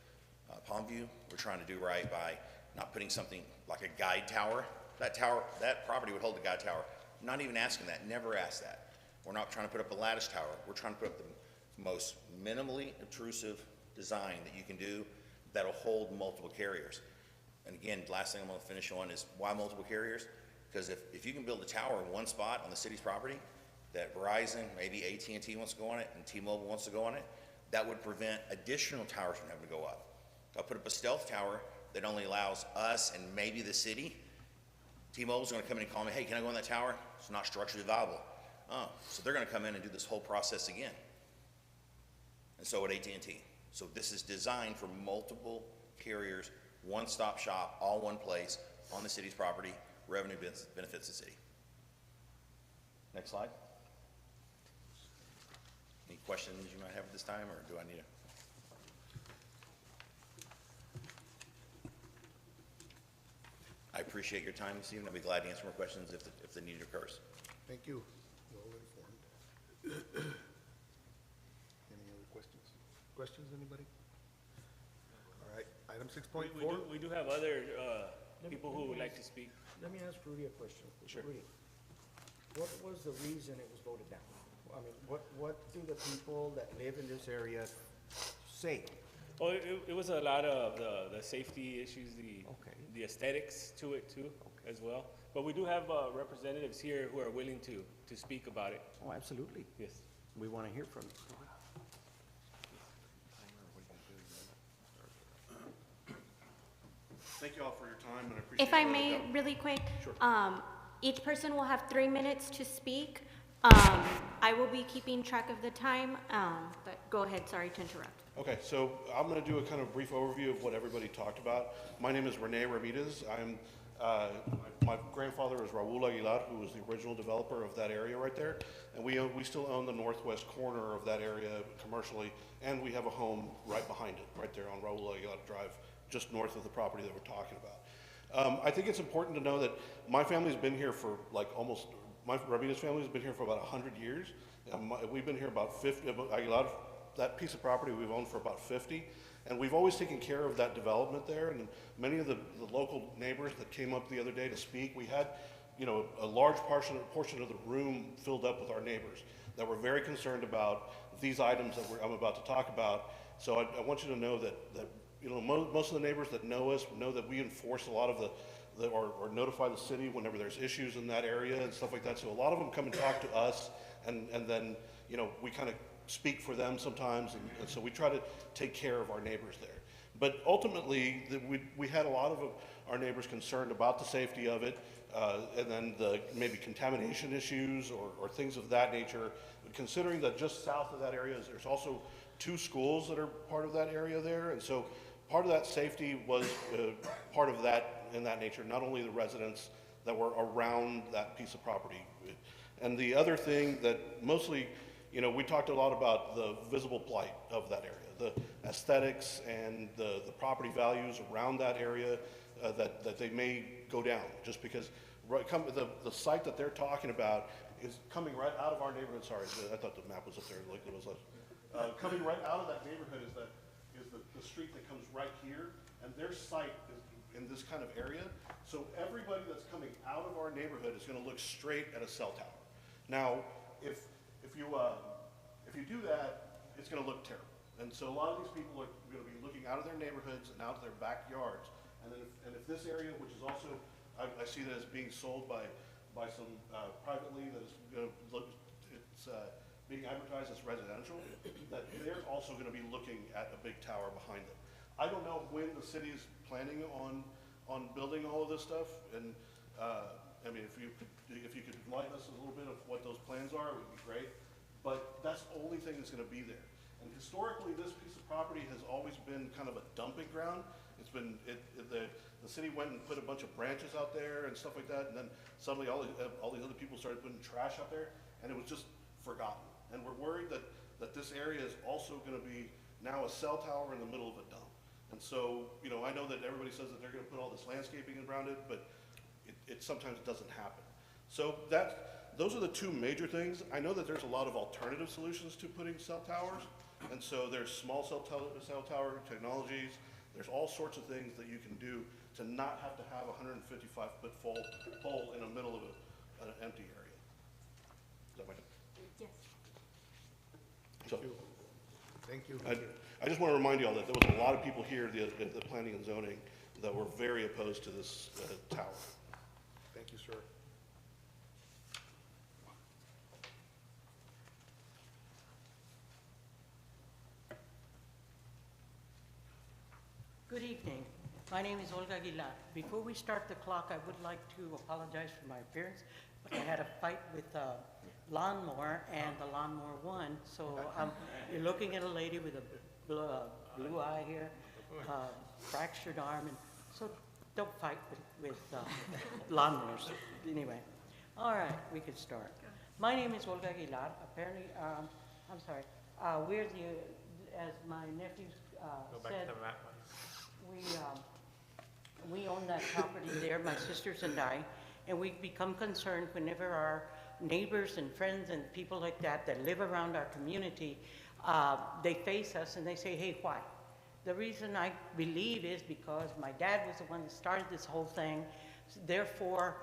Palmview. We're trying to do right by not putting something like a guide tower. That property would hold a guide tower. Not even asking that, never ask that. We're not trying to put up a lattice tower. We're trying to put up the most minimally intrusive design that you can do that'll hold multiple carriers. And again, last thing I'm going to finish on is why multiple carriers? Because if you can build a tower in one spot on the city's property that Verizon, maybe AT&T wants to go on it, and T-Mobile wants to go on it, that would prevent additional towers from having to go up. I'll put up a stealth tower that only allows us and maybe the city. T-Mobile's going to come in and call me, hey, can I go on that tower? It's not structurally viable. Oh, so they're going to come in and do this whole process again. And so would AT&T. So this is designed for multiple carriers, one-stop shop, all one place, on the city's property, revenue benefits the city. Next slide. Any questions you might have at this time, or do I need to? I appreciate your time this evening. I'll be glad to answer more questions if the need occurs. Thank you. Well informed. Any other questions? Questions, anybody? All right, item 6.4. We do have other people who would like to speak. Let me ask Rudy a question. Sure. Rudy, what was the reason it was voted down? I mean, what do the people that live in this area say? Well, it was a lot of the safety issues, Okay. the aesthetics to it too, as well. But we do have representatives here who are willing to speak about it. Oh, absolutely. Yes. We want to hear from you. Thank you all for your time, and I appreciate. If I all the may, help. really quick, Sure. each person will have 3 minutes to speak. I will be keeping track of the time, but go ahead, sorry to interrupt. Okay, so I'm going to do a kind of brief overview of what everybody talked about. My name is Rene Ramirez. My grandfather is Raul Aguilar, who was the original developer of that area right there. And we still own the northwest corner of that area commercially, and we have a home right behind it, right there on Raul Aguilar Drive, just north of the property that we're talking about. I think it's important to know that my family's been here for my Ramirez family has been here for about 100 years. We've been here about 50, Aguilar, that piece of property we've owned for about 50. And we've always taken care of that development there. And many of the local neighbors that came up the other day to speak, we had a large portion of the room filled up with our neighbors that were very concerned about these items that I'm about to talk about. So I want you to know that most of the neighbors that know us know that we enforce a lot of or notify the city whenever there's issues in that area and stuff like that. So a lot of them come and talk to us, and then, we kind of speak for them sometimes, and so we try to take care of our neighbors there. But ultimately, we had a lot of our neighbors concerned about the safety of it, and then the maybe contamination issues or things of that nature. Considering that just south of that area, there's also 2 schools that are part of that area there, and so part of that safety was part of that in that nature, not only the residents that were around that piece of property. And the other thing that mostly, we talked a lot about the visible plight of that area, the aesthetics and the property values around that area, that they may go down just because the site that they're talking about is coming right out of our neighborhood. Sorry, I thought the map was up there like it was. Coming right out of that neighborhood is the street that comes right here, and their site is in this kind of area. So everybody that's coming out of our neighborhood is going to look straight at a cell tower. Now, if you do that, it's going to look terrible. And so a lot of these people are going to be looking out of their neighborhoods and out of their backyards. And then if this area, which is also, I see that as being sold by some privately, that is going to look, it's being advertised as residential, that they're also going to be looking at a big tower behind them. I don't know when the city is planning on building all of this stuff, and I mean, if you could enlighten us a little bit of what those plans are, it would be great. But that's the only thing that's going to be there. And historically, this piece of property has always been kind of a dumping ground. It's been the city went and put a bunch of branches out there and stuff like that, and then suddenly all these other people started putting trash out there, and it was just forgotten. And we're worried that this area is also going to be now a cell tower in the middle of a dump. And so, I know that everybody says that they're going to put all this landscaping around it, but it sometimes doesn't happen. So those are the 2 major things. I know that there's a lot of alternative solutions to putting cell towers, and so there's small cell tower technologies. There's all sorts of things that you can do to not have to have a 155-foot pole in the middle of an empty area. Is that my turn? Yes. So, Thank you. I just want to remind you all that there was a lot of people here at the planning and zoning that were very opposed to this tower. Thank you, sir. Good evening. My name is Olga Aguilar. Before we start the clock, I would like to apologize for my appearance, but I had a fight with a lawnmower, and the lawnmower won. So you're looking at a lady with a blue eye here, fractured arm, and so don't fight with lawnmowers. Anyway, all right, we can start. My name is Olga Aguilar. Apparently, I'm sorry. We're as my nephew said, we own that property there, my sisters and I, and we become concerned whenever our neighbors and friends and people like that live around our community, they face us and they say, hey, why? The reason I believe is because my dad was the one that started this whole thing. Therefore,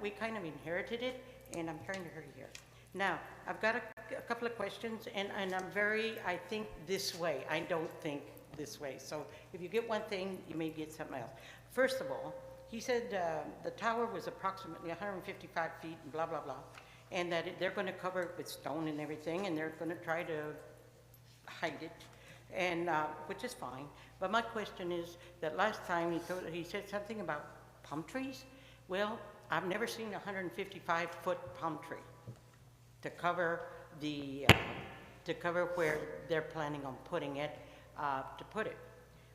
we kind of inherited it, and I'm trying to hurry here. Now, I've got a couple of questions, and I think this way. I don't think this way. So if you get one thing, you may get something else. First of all, he said the tower was approximately 155 feet and blah, blah, blah, and that they're going to cover it with stone and everything, and they're going to try to hide it, and which is fine. But my question is that last time he said something about palm trees. Well, I've never seen a 155-foot palm tree to cover where they're planning on putting it, to put it.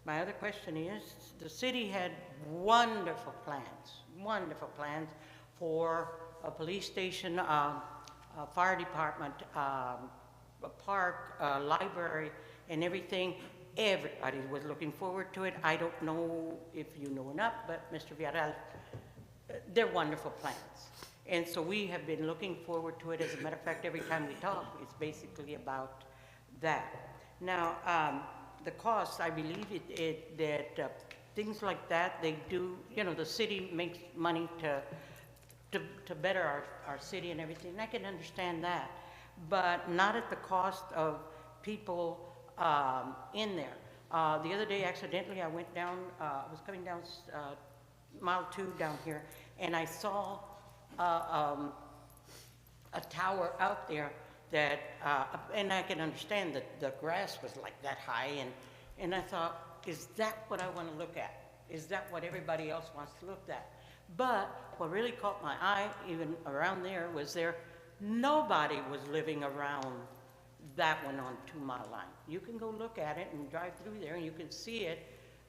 My other question is, the city had wonderful plans for a police station, a fire department, a park, a library, and everything. Everybody was looking forward to it. I don't know if you know enough, but Mr. Villarreal, they're wonderful plans. And so we have been looking forward to it. As a matter of fact, every time we talk, it's basically about that. Now, the cost, I believe that things like that, they do, the city makes money to better our city and everything, and I can understand that, but not at the cost of people in there. The other day, accidentally, I went down, I was coming down Mile 2 down here, and I saw a tower out there that, and I can understand that the grass was like that high, and I thought, is that what I want to look at? Is that what everybody else wants to look at? But what really caught my eye, even around there, was nobody was living around that one on 2 Mile Line. You can go look at it and drive through there, and you can see it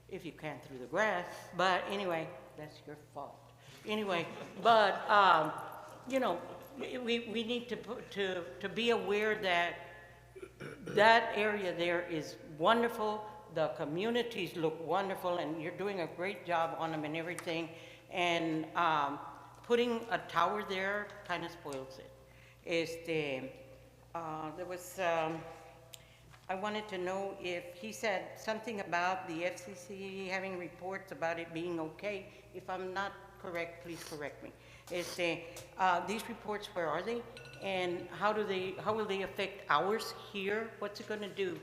if you can through the grass. But anyway, that's your fault. Anyway, but you know, we need to be aware that that area there is wonderful. The communities look wonderful, and you're doing a great job on them and everything. And putting a tower there kind of spoils it. There was, I wanted to know if he said something about the FCC having reports about it being okay. If I'm not correct, please correct me. These reports, where are they? And how will they affect ours here? What's it going to do?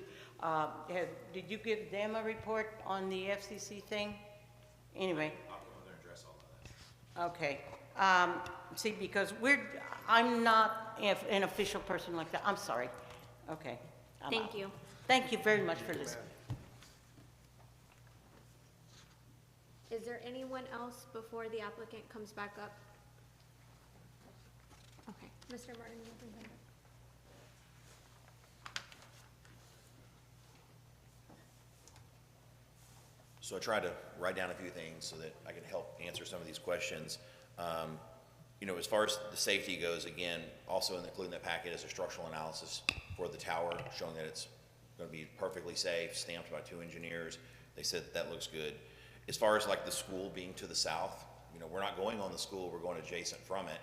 Did you give them a report on the FCC thing? Anyway. I'll go there and address all of that. Okay. See, because I'm not an official person like that. I'm sorry. Okay. Thank you. Thank you very much for listening. Is there anyone else before the applicant comes back up? Okay, Mr. Martin, you can come back. So I tried to write down a few things so that I could help answer some of these questions. You know, as far as the safety goes, again, also including that packet is a structural analysis for the tower, showing that it's going to be perfectly safe, stamped by 2 engineers. They said that looks good. As far as like the school being to the south, you know, we're not going on the school, we're going adjacent from it.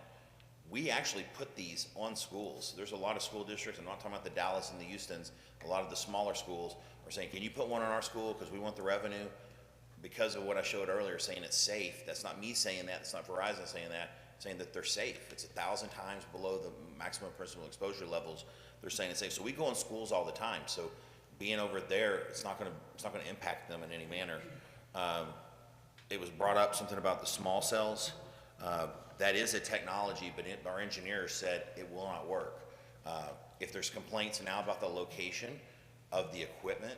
We actually put these on schools. There's a lot of school districts, I'm not talking about the Dallas and the Houstons, a lot of the smaller schools are saying, can you put one on our school because we want the revenue? Because of what I showed earlier, saying it's safe. That's not me saying that, it's not Verizon saying that, saying that they're safe. It's 1,000 times below the maximum principal exposure levels. They're saying it's safe. So we go in schools all the time. So being over there, it's not going to impact them in any manner. It was brought up something about the small cells. That is a technology, but our engineers said it will not work. If there's complaints now about the location of the equipment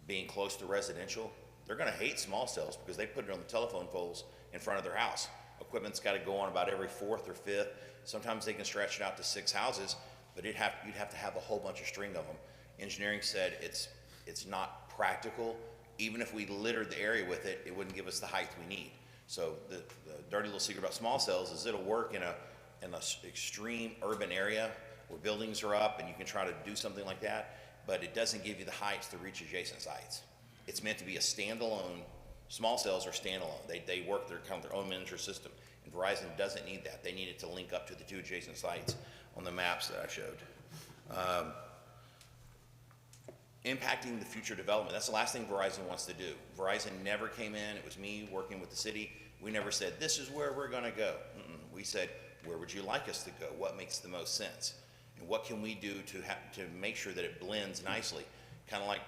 being close to residential, they're going to hate small cells because they put it on the telephone poles in front of their house. Equipment's got to go on about every 4th or 5th. Sometimes they can stretch it out to 6 houses, but you'd have to have a whole bunch of string of them. Engineering said it's not practical. Even if we littered the area with it, it wouldn't give us the height we need. So the dirty little secret about small cells is it'll work in an extreme urban area where buildings are up and you can try to do something like that, but it doesn't give you the heights to reach adjacent sites. It's meant to be a standalone. Small cells are standalone. They work their own miniature system. And Verizon doesn't need that. They need it to link up to the 2 adjacent sites on the maps that I showed. Impacting the future development. That's the last thing Verizon wants to do. Verizon never came in. It was me working with the city. We never said, this is where we're going to go. We said, where would you like us to go? What makes the most sense? And what can we do to make sure that it blends nicely? Kind of like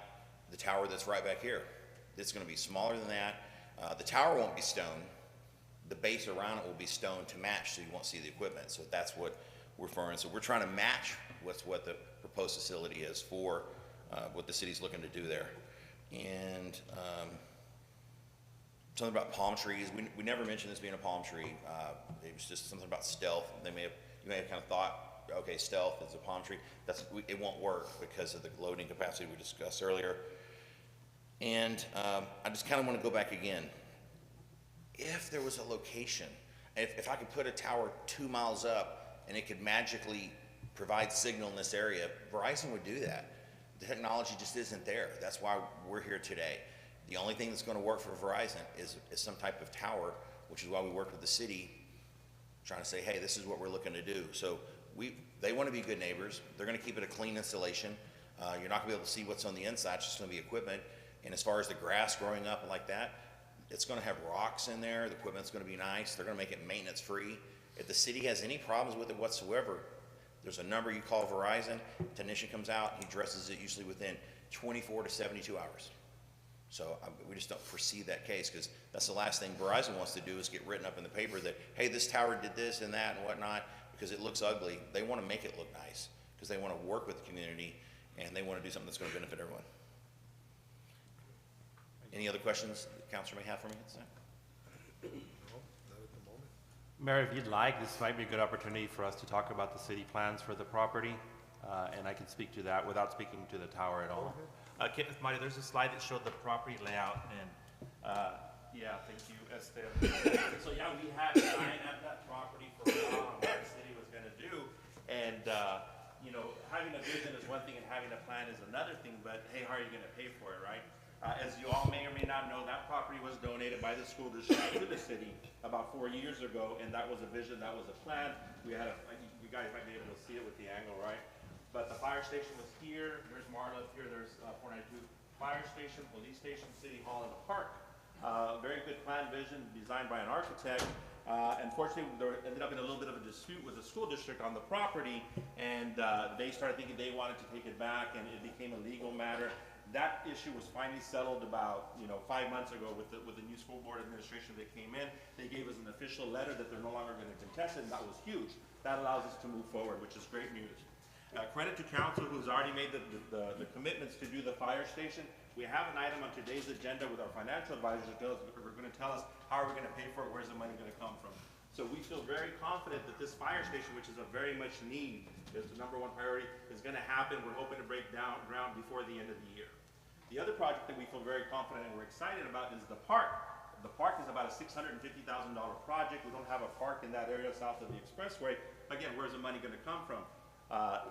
the tower that's right back here. It's going to be smaller than that. The tower won't be stone. The base around it will be stone to match, so you won't see the equipment. So that's what we're referring to. So we're trying to match what the proposed facility is for what the city's looking to do there. And something about palm trees. We never mentioned this being a palm tree. It was just something about stealth. You may have kind of thought, okay, stealth is a palm tree. It won't work because of the loading capacity we discussed earlier. And I just kind of want to go back again. If there was a location, if I could put a tower 2 miles up and it could magically provide signal in this area, Verizon would do that. The technology just isn't there. That's why we're here today. The only thing that's going to work for Verizon is some type of tower, which is why we worked with the city, trying to say, hey, this is what we're looking to do. So they want to be good neighbors. They're going to keep it a clean installation. You're not going to be able to see what's on the inside. It's just going to be equipment. And as far as the grass growing up like that, it's going to have rocks in there. The equipment's going to be nice. They're going to make it maintenance free. If the city has any problems with it whatsoever, there's a number you call Verizon, technician comes out, he addresses it usually within 24 to 72 hours. So we just don't foresee that case, because that's the last thing Verizon wants to do is get written up in the paper that, hey, this tower did this and that and whatnot, because it looks ugly. They want to make it look nice, because they want to work with the community, and they want to do something that's going to benefit everyone. Any other questions the councilor may have for me? Mayor, if you'd like, this might be a good opportunity for us to talk about the city plans for the property, and I can speak to that without speaking to the tower at all. Marty, there's a slide that showed the property layout, and yeah, thank you, Esther. So yeah, we had signed at that property for a while on what the city was going to do, and you know, having a vision is one thing, and having a plan is another thing. But hey, how are you going to pay for it, right? As you all may or may not know, that property was donated by the school district to the city about 4 years ago, and that was a vision, that was a plan. We had you guys might be able to see it with the angle, right? But the fire station was here, there's Marla up here, there's 492 fire station, police station, city hall, and the park. Very good plan, vision, designed by an architect. Unfortunately, there ended up in a little bit of a dispute with the school district on the property, and they started thinking they wanted to take it back, and it became a legal matter. That issue was finally settled about 5 months ago with the new school board administration that came in. They gave us an official letter that they're no longer going to contest it, and that was huge. That allows us to move forward, which is great news. Credit to council who's already made the commitments to do the fire station. We have an item on today's agenda with our financial advisors that are going to tell us how are we going to pay for it, where's the money going to come from. So we feel very confident that this fire station, which is a very much need, is the #1 priority, is going to happen. We're hoping to break ground before the end of the year. The other project that we feel very confident and we're excited about is the park. The park is about a $650,000 project. We don't have a park in that area south of the expressway. Again, where's the money going to come from?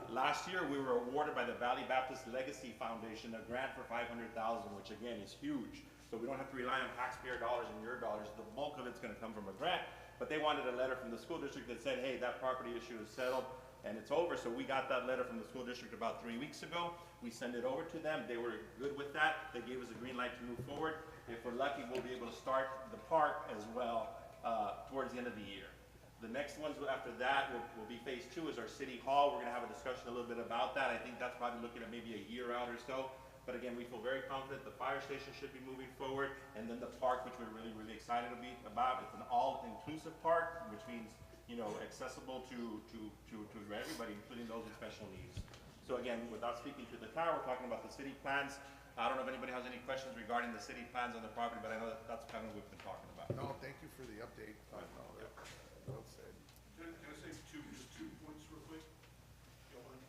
Last year, we were awarded by the Valley Baptist Legacy Foundation a grant for $500,000, which again is huge. So we don't have to rely on taxpayer dollars and your dollars. The bulk of it's going to come from a grant. But they wanted a letter from the school district that said, hey, that property issue is settled and it's over. So we got that letter from the school district about 3 weeks ago. We sent it over to them. They were good with that. They gave us a green light to move forward. If we're lucky, we'll be able to start the park as well towards the end of the year. The next ones after that will be phase 2 is our city hall. We're going to have a discussion a little bit about that. I think that's probably looking at maybe a year out or so. But again, we feel very confident the fire station should be moving forward, and then the park, which we're really, really excited about. It's an all-inclusive park, which means accessible to everybody, including those with special needs. So again, without speaking to the tower, we're talking about the city plans. I don't know if anybody has any questions regarding the city plans on the property, but I know that's kind of what we've been talking about. No, thank you for the update on all that. Well said. Can I say just two points real quick? Don't mind?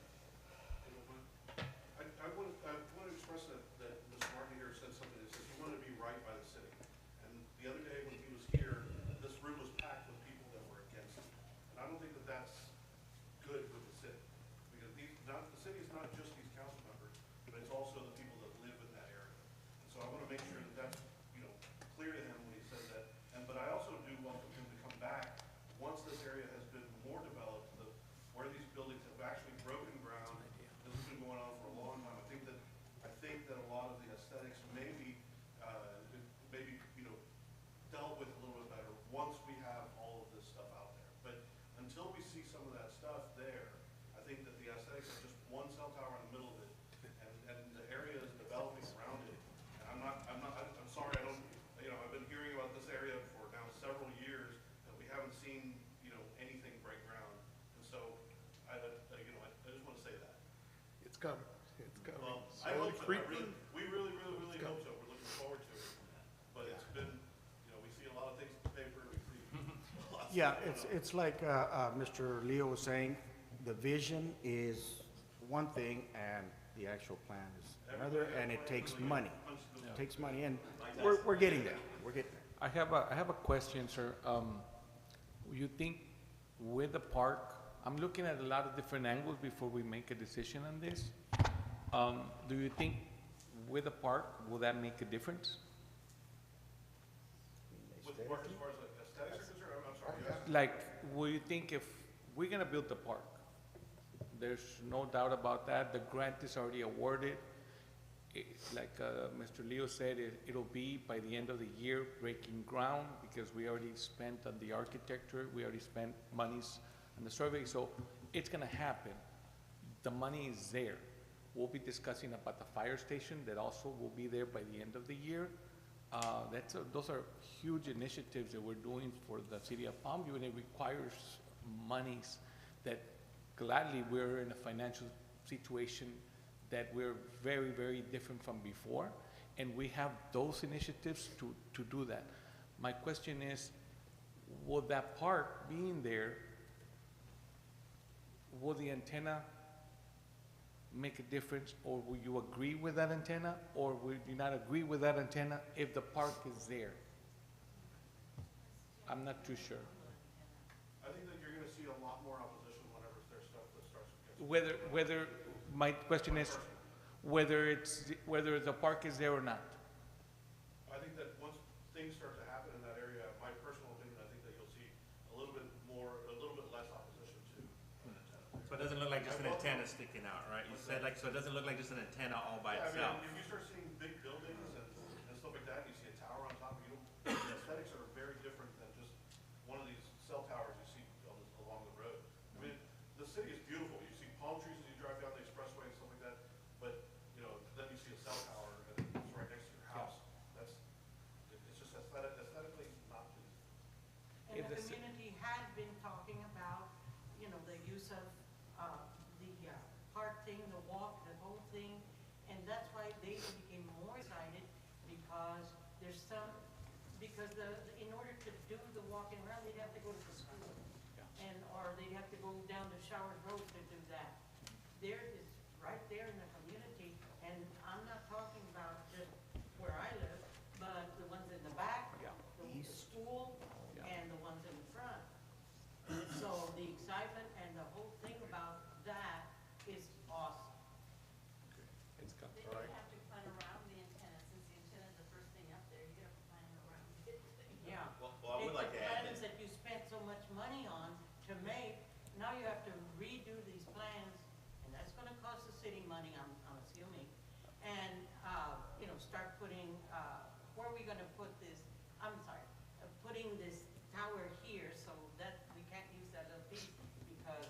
I want to express that Mr. Martin here said something that says he wanted to be right by the city. And the other day when he was here, this room was packed with people that were against it. And I don't think that that's good with the city. Because the city is not just these council members, but it's also the people that live in that area. And so I want to make sure that that's clear to him when he says that. But I also do welcome him to come back once this area has been more developed, where these buildings have actually broken ground. This has been going on for a long time. I think that a lot of the aesthetics may be dealt with a little bit better once we have all of this stuff out there. But until we see some of that stuff there, I think that the aesthetics are just one cell tower in the middle of it, and the area is developing around it. And I'm sorry, I've been hearing about this area for now several years, and we haven't seen, anything break ground. And so, I just want to say that. It's coming. It's coming. Well, I hope so. We really hope so. We're looking forward to it. But it's been, we see a lot of things in the paper, we see a lot of Yeah, stuff going on. it's like Mr. Leo was saying, the vision is one thing and the actual plan is another, and it takes money. It takes money, and we're getting there. We're getting there. I have a question, sir. You think with the park, I'm looking at a lot of different angles before we make a decision on this. Do you think with the park, will that make a difference? With the park as far as like aesthetics are concerned, I'm sorry. Yes. Like, will you think if we're gonna build the park, there's no doubt about that, the grant is already awarded, like Mr. Leo said, it'll be by the end of the year breaking ground because we already spent on the architecture, we already spent monies on the survey, so it's gonna happen. The money is there. We'll be discussing about the fire station that also will be there by the end of the year. Those are huge initiatives that we're doing for the city of Palmview, and it requires monies that gladly we're in a financial situation that we're very, very different from before, and we have those initiatives to do that. My question is, will that park being there, will the antenna make a difference, or will you agree with that antenna, or will you not agree with that antenna if the park is there? I'm not too sure. I think that you're gonna see a lot more opposition whenever there's stuff that starts. Whether, my question is, whether the park is there or not. I think that once things start to happen in that area, my personal opinion, I think that you'll see a little bit less opposition to an antenna. So it doesn't look like just an antenna sticking out, right? You said like, so it doesn't look like just an antenna all by Yeah, itself. I mean, if you start seeing big buildings and stuff like that, you see a tower on top, the aesthetics are very different than just one of these cell towers you see along the road. I mean, the city is beautiful. You see palm trees as you drive down the expressway and stuff like that, but, you know, then you see a cell tower and it's right next to your house. It's just aesthetically not pleasing. And If the the ci- community had been talking about, you know, the use of, the park thing, the walk, the whole thing, and that's why they became more excited, because in order to do the walking around, they'd have to go to the school. Or they'd have to go down to Showers Road to do that. There is, right there in the community, and I'm not talking about just where I live, but the ones in the back, the school, and the ones in the front. So the excitement and the whole thing about that is awesome. It's got, They don't have to plan around the antenna, since the antenna is the first thing up there, you gotta plan around it. Yeah. Well, I would like to add It's the plans that, that you spent so much money on to make, now you have to redo these plans, and that's gonna cost the city money, I'm assuming. And, you know, start putting, where are we gonna put this, putting this tower here, so that we can't use that little piece, because,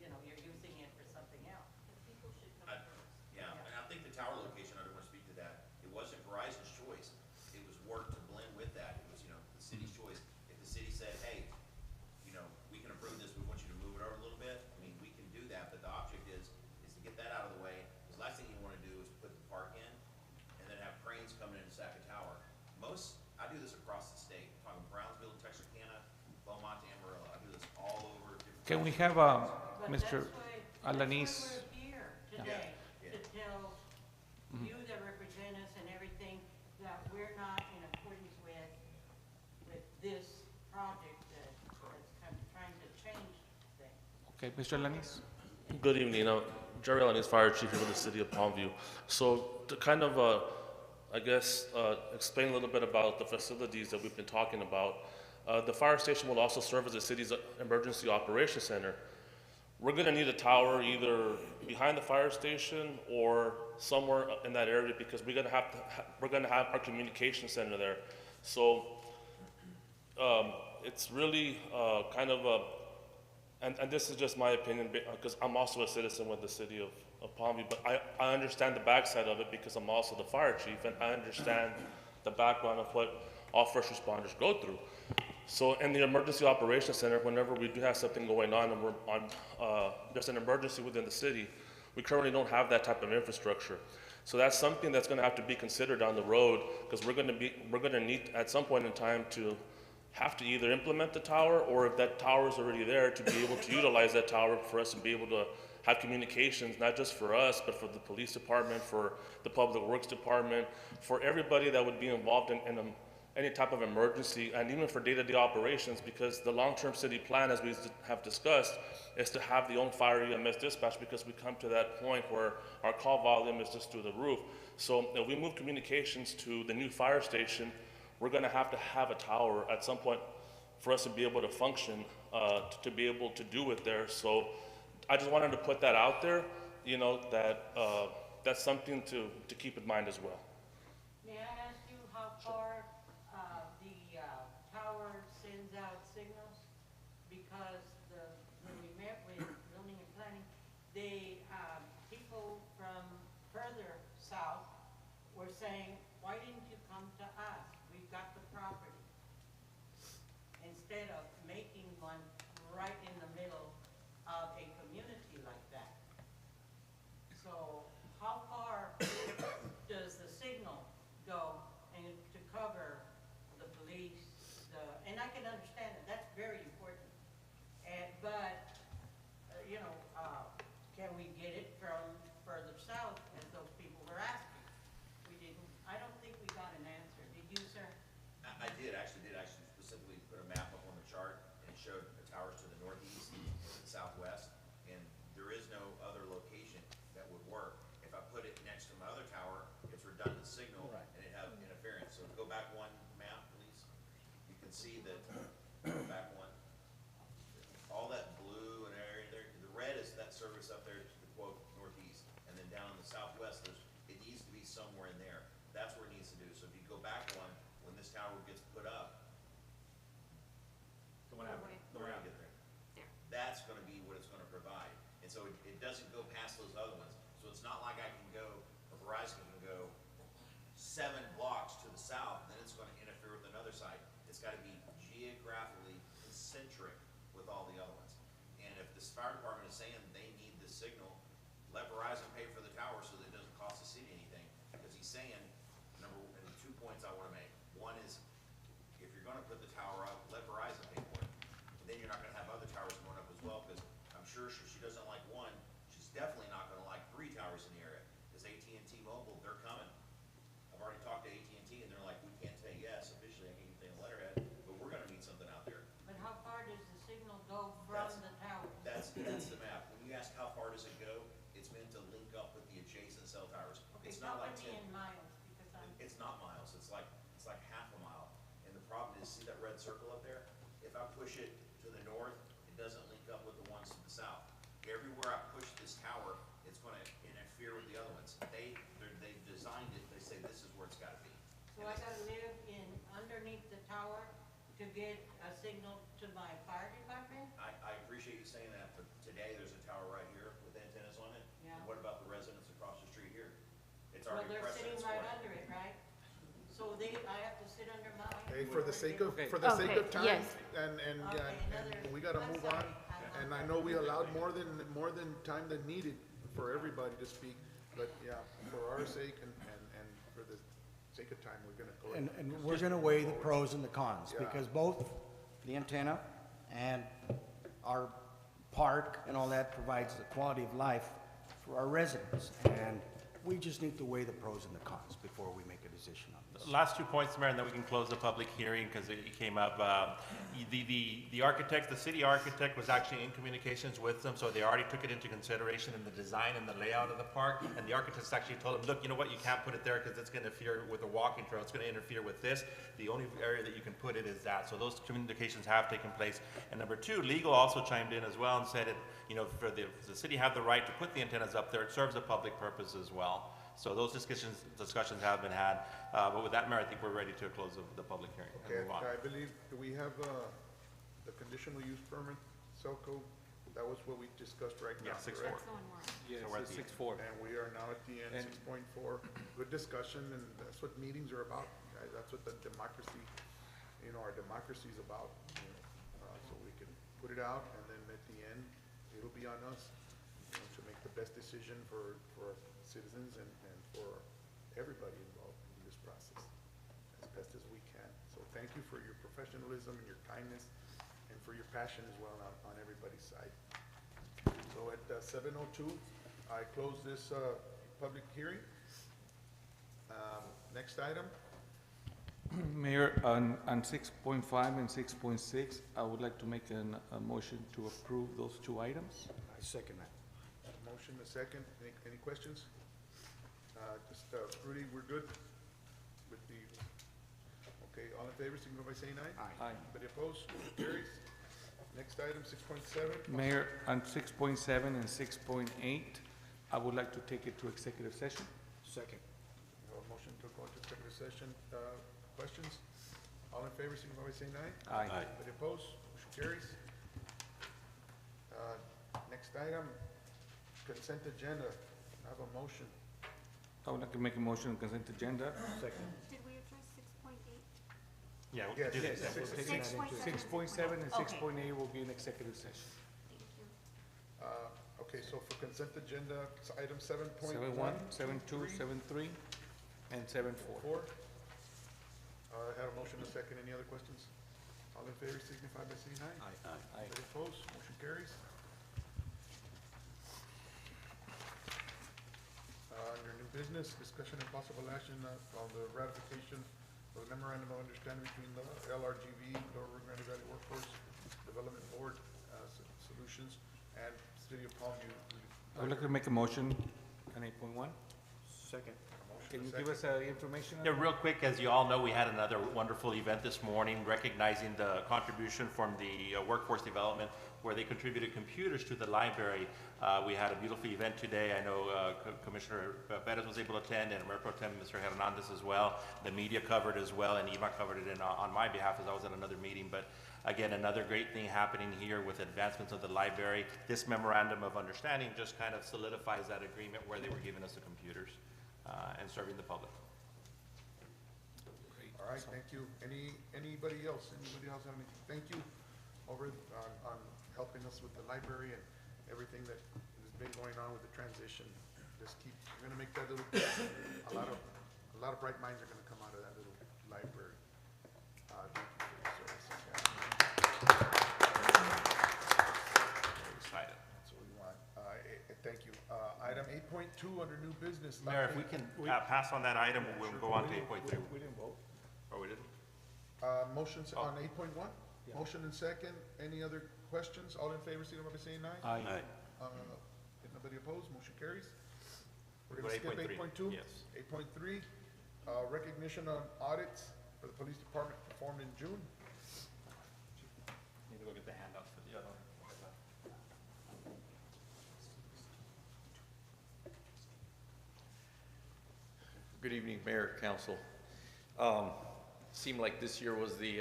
you know, you're using it for something else. The people should come first. yeah, and I think the tower location, I don't want to speak to that. It wasn't Verizon's choice. It was work to blend with that. It was, you know, the city's choice. If the city said, hey, you know, we can approve this, we want you to move it over a little bit, I mean, we can do that, but the object is to get that out of the way. The last thing you want to do is put the park in and then have cranes coming in and sack a tower. I do this across the state, I'm talking Brownsville, Texarkana, Beaumont, Amarillo. I do this all over different. can we places. have, But Mr. that's why Alanis? we're here today, to tell you that represent us and everything, that we're not in accordance with this project that's kind of trying to change things. Okay, Mr. Alanis? Good evening. Jerry Alanis, Fire Chief here with the City of Palmview. So to kind of, I guess, explain a little bit about the facilities that we've been talking about, the fire station will also serve as the city's emergency operations center. We're going to need a tower either behind the fire station or somewhere in that area, because we're going to have our communication center there. So it's really kind of a, and this is just my opinion, because I'm also a citizen with the city of Palmview, but I understand the backside of it because I'm also the fire chief, and I understand the background of what all first responders go through. So in the emergency operations center, whenever we do have something going on and there's an emergency within the city, we currently don't have that type of infrastructure. So that's something that's going to have to be considered down the road, because we're going to need at some point in time to have to either implement the tower, or if that tower is already there, to be able to utilize that tower for us to be able to have communications, not just for us, but for the police department, for the public works department, for everybody that would be involved in any type of emergency, and even for day-to-day operations, because the long-term city plan, as we have discussed, is to have the own fire EMS dispatch, because we come to that point where our call volume is just through the roof. So if we move communications to the new fire station, we're going to have a tower at some point for us to be able to function, to be able to do it there. So I just wanted to put that out there, you know, that that's something to keep in mind as well. May I ask you how far the tower sends out signals? Because when we met with zoning and planning, people from further south were saying, why didn't you come to us? We've got the property. Instead of making one right in the middle of a community like that. So how far does the signal go and to cover the police, and I can understand that, that's very important. But, can we get it from further south as those people were asking? We didn't, I don't think we got an answer. Did you, sir? I did actually specifically put a map up on the chart, and it showed the towers to the northeast and the southwest, and there is no other location that would work. If I put it next to my other tower, it's redundant signal, and it have interference. So go back one map, please. You can see that, go back one. All that blue and area there, the red is that service up there to the quote northeast, and then down in the southwest, it needs to be somewhere in there. That's where it needs to do. So if you go back one, when this tower gets put up, we're gonna get there. That's gonna be what it's gonna provide. And so it doesn't go past those other ones. So it's not like I can go, or Verizon can go 7 blocks to the south, then it's gonna interfere with another site. It's gotta be geographically concentric with all the other ones. And if this fire department is saying they need this signal, let Verizon pay for the tower so that it doesn't cost the city anything. Because he's saying, and the 2 points I wanna make. One is, if you're gonna put the tower up, let Verizon pay for it. And then you're not gonna have other towers going up as well, because I'm sure she doesn't like one, she's definitely not gonna like 3 towers in the area. Because AT&T Mobile, they're coming. I've already talked to AT&T, and they're like, we can't say yes officially, I can't even say a letterhead, but we're gonna need something out there. But how far does the signal go from the tower? That's the map. When you ask how far does it go, it's meant to link up with the adjacent cell towers. Okay, It's not like tell me in miles, because It's not miles, it's like half a mile. And the problem is, see that red circle up there? If I push it to the north, it doesn't link up with the ones to the south. Everywhere I push this tower, it's gonna interfere with the other ones. They've designed it, they say this is where it's gotta be. So I gotta live underneath the tower to get a signal to my fire department? I appreciate you saying that, but today there's a tower right here with antennas on it. Yeah. And what about the residents across the street here? It's Well, already they're sitting precedence right for it. under it, right? So I have to sit under mine? Hey, for the sake of time, yes. and we gotta I'm move sorry. on. And I know we allowed more than time than needed for everybody to speak, but yeah, for our sake and for the sake of time, we're gonna go ahead. And we're gonna weigh the pros and the cons, Yeah. because both the antenna and our park and all that provides the quality of life for our residents. And we just need to weigh the pros and the cons before we make a decision on this. Last 2 points, Mayor, and then we can close the public hearing because it came up. The architect, the city architect was actually in communications with them, so they already took it into consideration in the design and the layout of the park. And the architects actually told them, look, you know what, you can't put it there because it's going to interfere with the walking trail. It's going to interfere with this. The only area that you can put it is that. So those communications have taken place. And number 2, legal also chimed in as well and said, for the city have the right to put the antennas up there. It serves a public purpose as well. So those discussions have been had. But with that, Mayor, I think we're ready to close the public hearing and Okay, move on. I believe, do we have the conditional use permit, Celco? That was what we discussed right now, Yeah, 6-4. correct? Yes, So we're at it's the 6-4. And we are now at the end, And- 6.4. Good discussion, and that's what meetings are about, guys. That's what the democracy, our democracy is about. So we can put it out, and then at the end, it'll be on us to make the best decision for citizens and for everybody involved in this process as best as we can. So thank you for your professionalism and your kindness and for your passion as well on everybody's side. So at 7:02, I close this public hearing. Next item, Mayor, on 6.5 and 6.6, I would like to make a motion to approve those 2 items. I second that. motion a second. Any questions? Rudy, we're good with the, okay, all in favor, signify by saying aye. Aye. Anybody opposed? Motion carries. Next item, 6.7. Mayor, on 6.7 and 6.8, I would like to take it to executive session. Second. We have a motion to go into executive session. Questions? All in favor, signify by saying aye. Aye. Anybody opposed? Motion carries. Next item, consent agenda. I have a motion. I would like to make a motion on consent agenda. Second. Did we address 6.8? Yeah, we Yes, can do yes, that. six- We'll take it. 6.7 and Okay. 6.8 will be in executive session. Thank you. Okay, so for consent agenda, it's item 7.1. 7.1, 7.2, 7.3, and 7.4. Four. I had a motion and a second. Any other questions? All in favor signify by saying aye. Aye. Any opposed? Motion carries. Under new business, discussion and possible action on the ratification of the memorandum of understanding between the LRGV, Lower Rio Grande Valley Workforce Development Board Solutions, and City of Palmview. I would like to make a motion on 8.1. Second. Can you give us information on Yeah, that? real quick, as you all know, we had another wonderful event this morning recognizing the contribution from the workforce development where they contributed computers to the library. We had a beautiful event today. I know Commissioner Perez was able to attend and Mayor Pro Tem Mr. Hernandez as well. The media covered as well, and Irma covered it on my behalf as I was at another meeting. But again, another great thing happening here with advancements of the library. This memorandum of understanding just kind of solidifies that agreement where they were giving us the computers and serving the public. All right, thank you. Anybody else? Anybody else have anything? Thank you over on helping us with the library and everything that has been going on with the transition. Just keep, you're gonna make that little, a lot of bright minds are gonna come out of that little library. Thank you for your services. Very excited. That's what we want. Thank you. Item 8.2 under new business. Mayor, if we can pass on that item, we'll go on to 8.3. We didn't vote. Oh, we didn't? Motions on 8.1? Motion and second. Any other questions? All in favor, signify by saying aye. Aye. If nobody opposed, motion carries. We're Go gonna to skip 8.2? 8.3. Yes. 8.3, recognition on audits for the police department performed in June. Need to go get the handouts for the other one. Good evening, Mayor, Council. Seemed like this year was the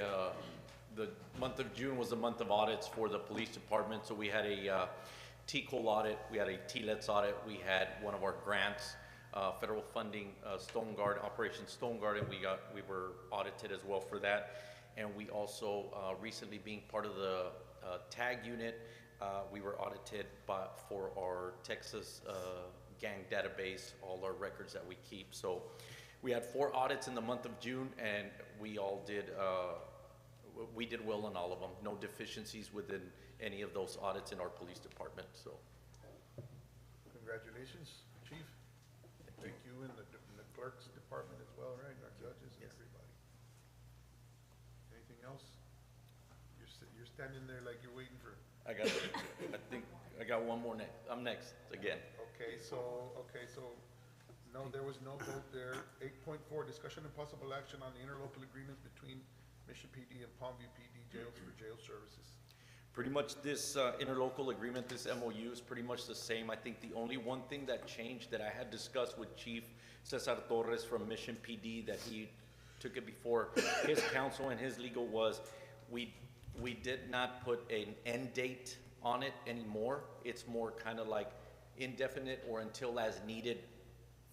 month of June was the month of audits for the police department. So we had a TCOL audit, we had a TLETS audit, we had one of our grants, federal funding, Stone Guard, Operation Stone Guard, and we were audited as well for that. And we also, recently being part of the TAG unit, we were audited for our Texas gang database, all our records that we keep. So we had 4 audits in the month of June, and we all did, we did well on all of them. No deficiencies within any of those audits in our police department, so. Congratulations, Chief. Thank you, and the clerk's department as well, right, and our judges and everybody. Anything else? You're standing there like you're waiting for, I think I got one more next. I'm next again. okay, so, no, there was no vote there. 8.4, discussion and possible action on the interlocal agreement between Mission PD and Palmview PD jails for jail services. Pretty much this interlocal agreement, this MOU is pretty much the same. I think the only one thing that changed that I had discussed with Chief Cesar Torres from Mission PD, that he took it before his counsel and his legal, was we did not put an end date on it anymore. It's more kind of like indefinite or until as needed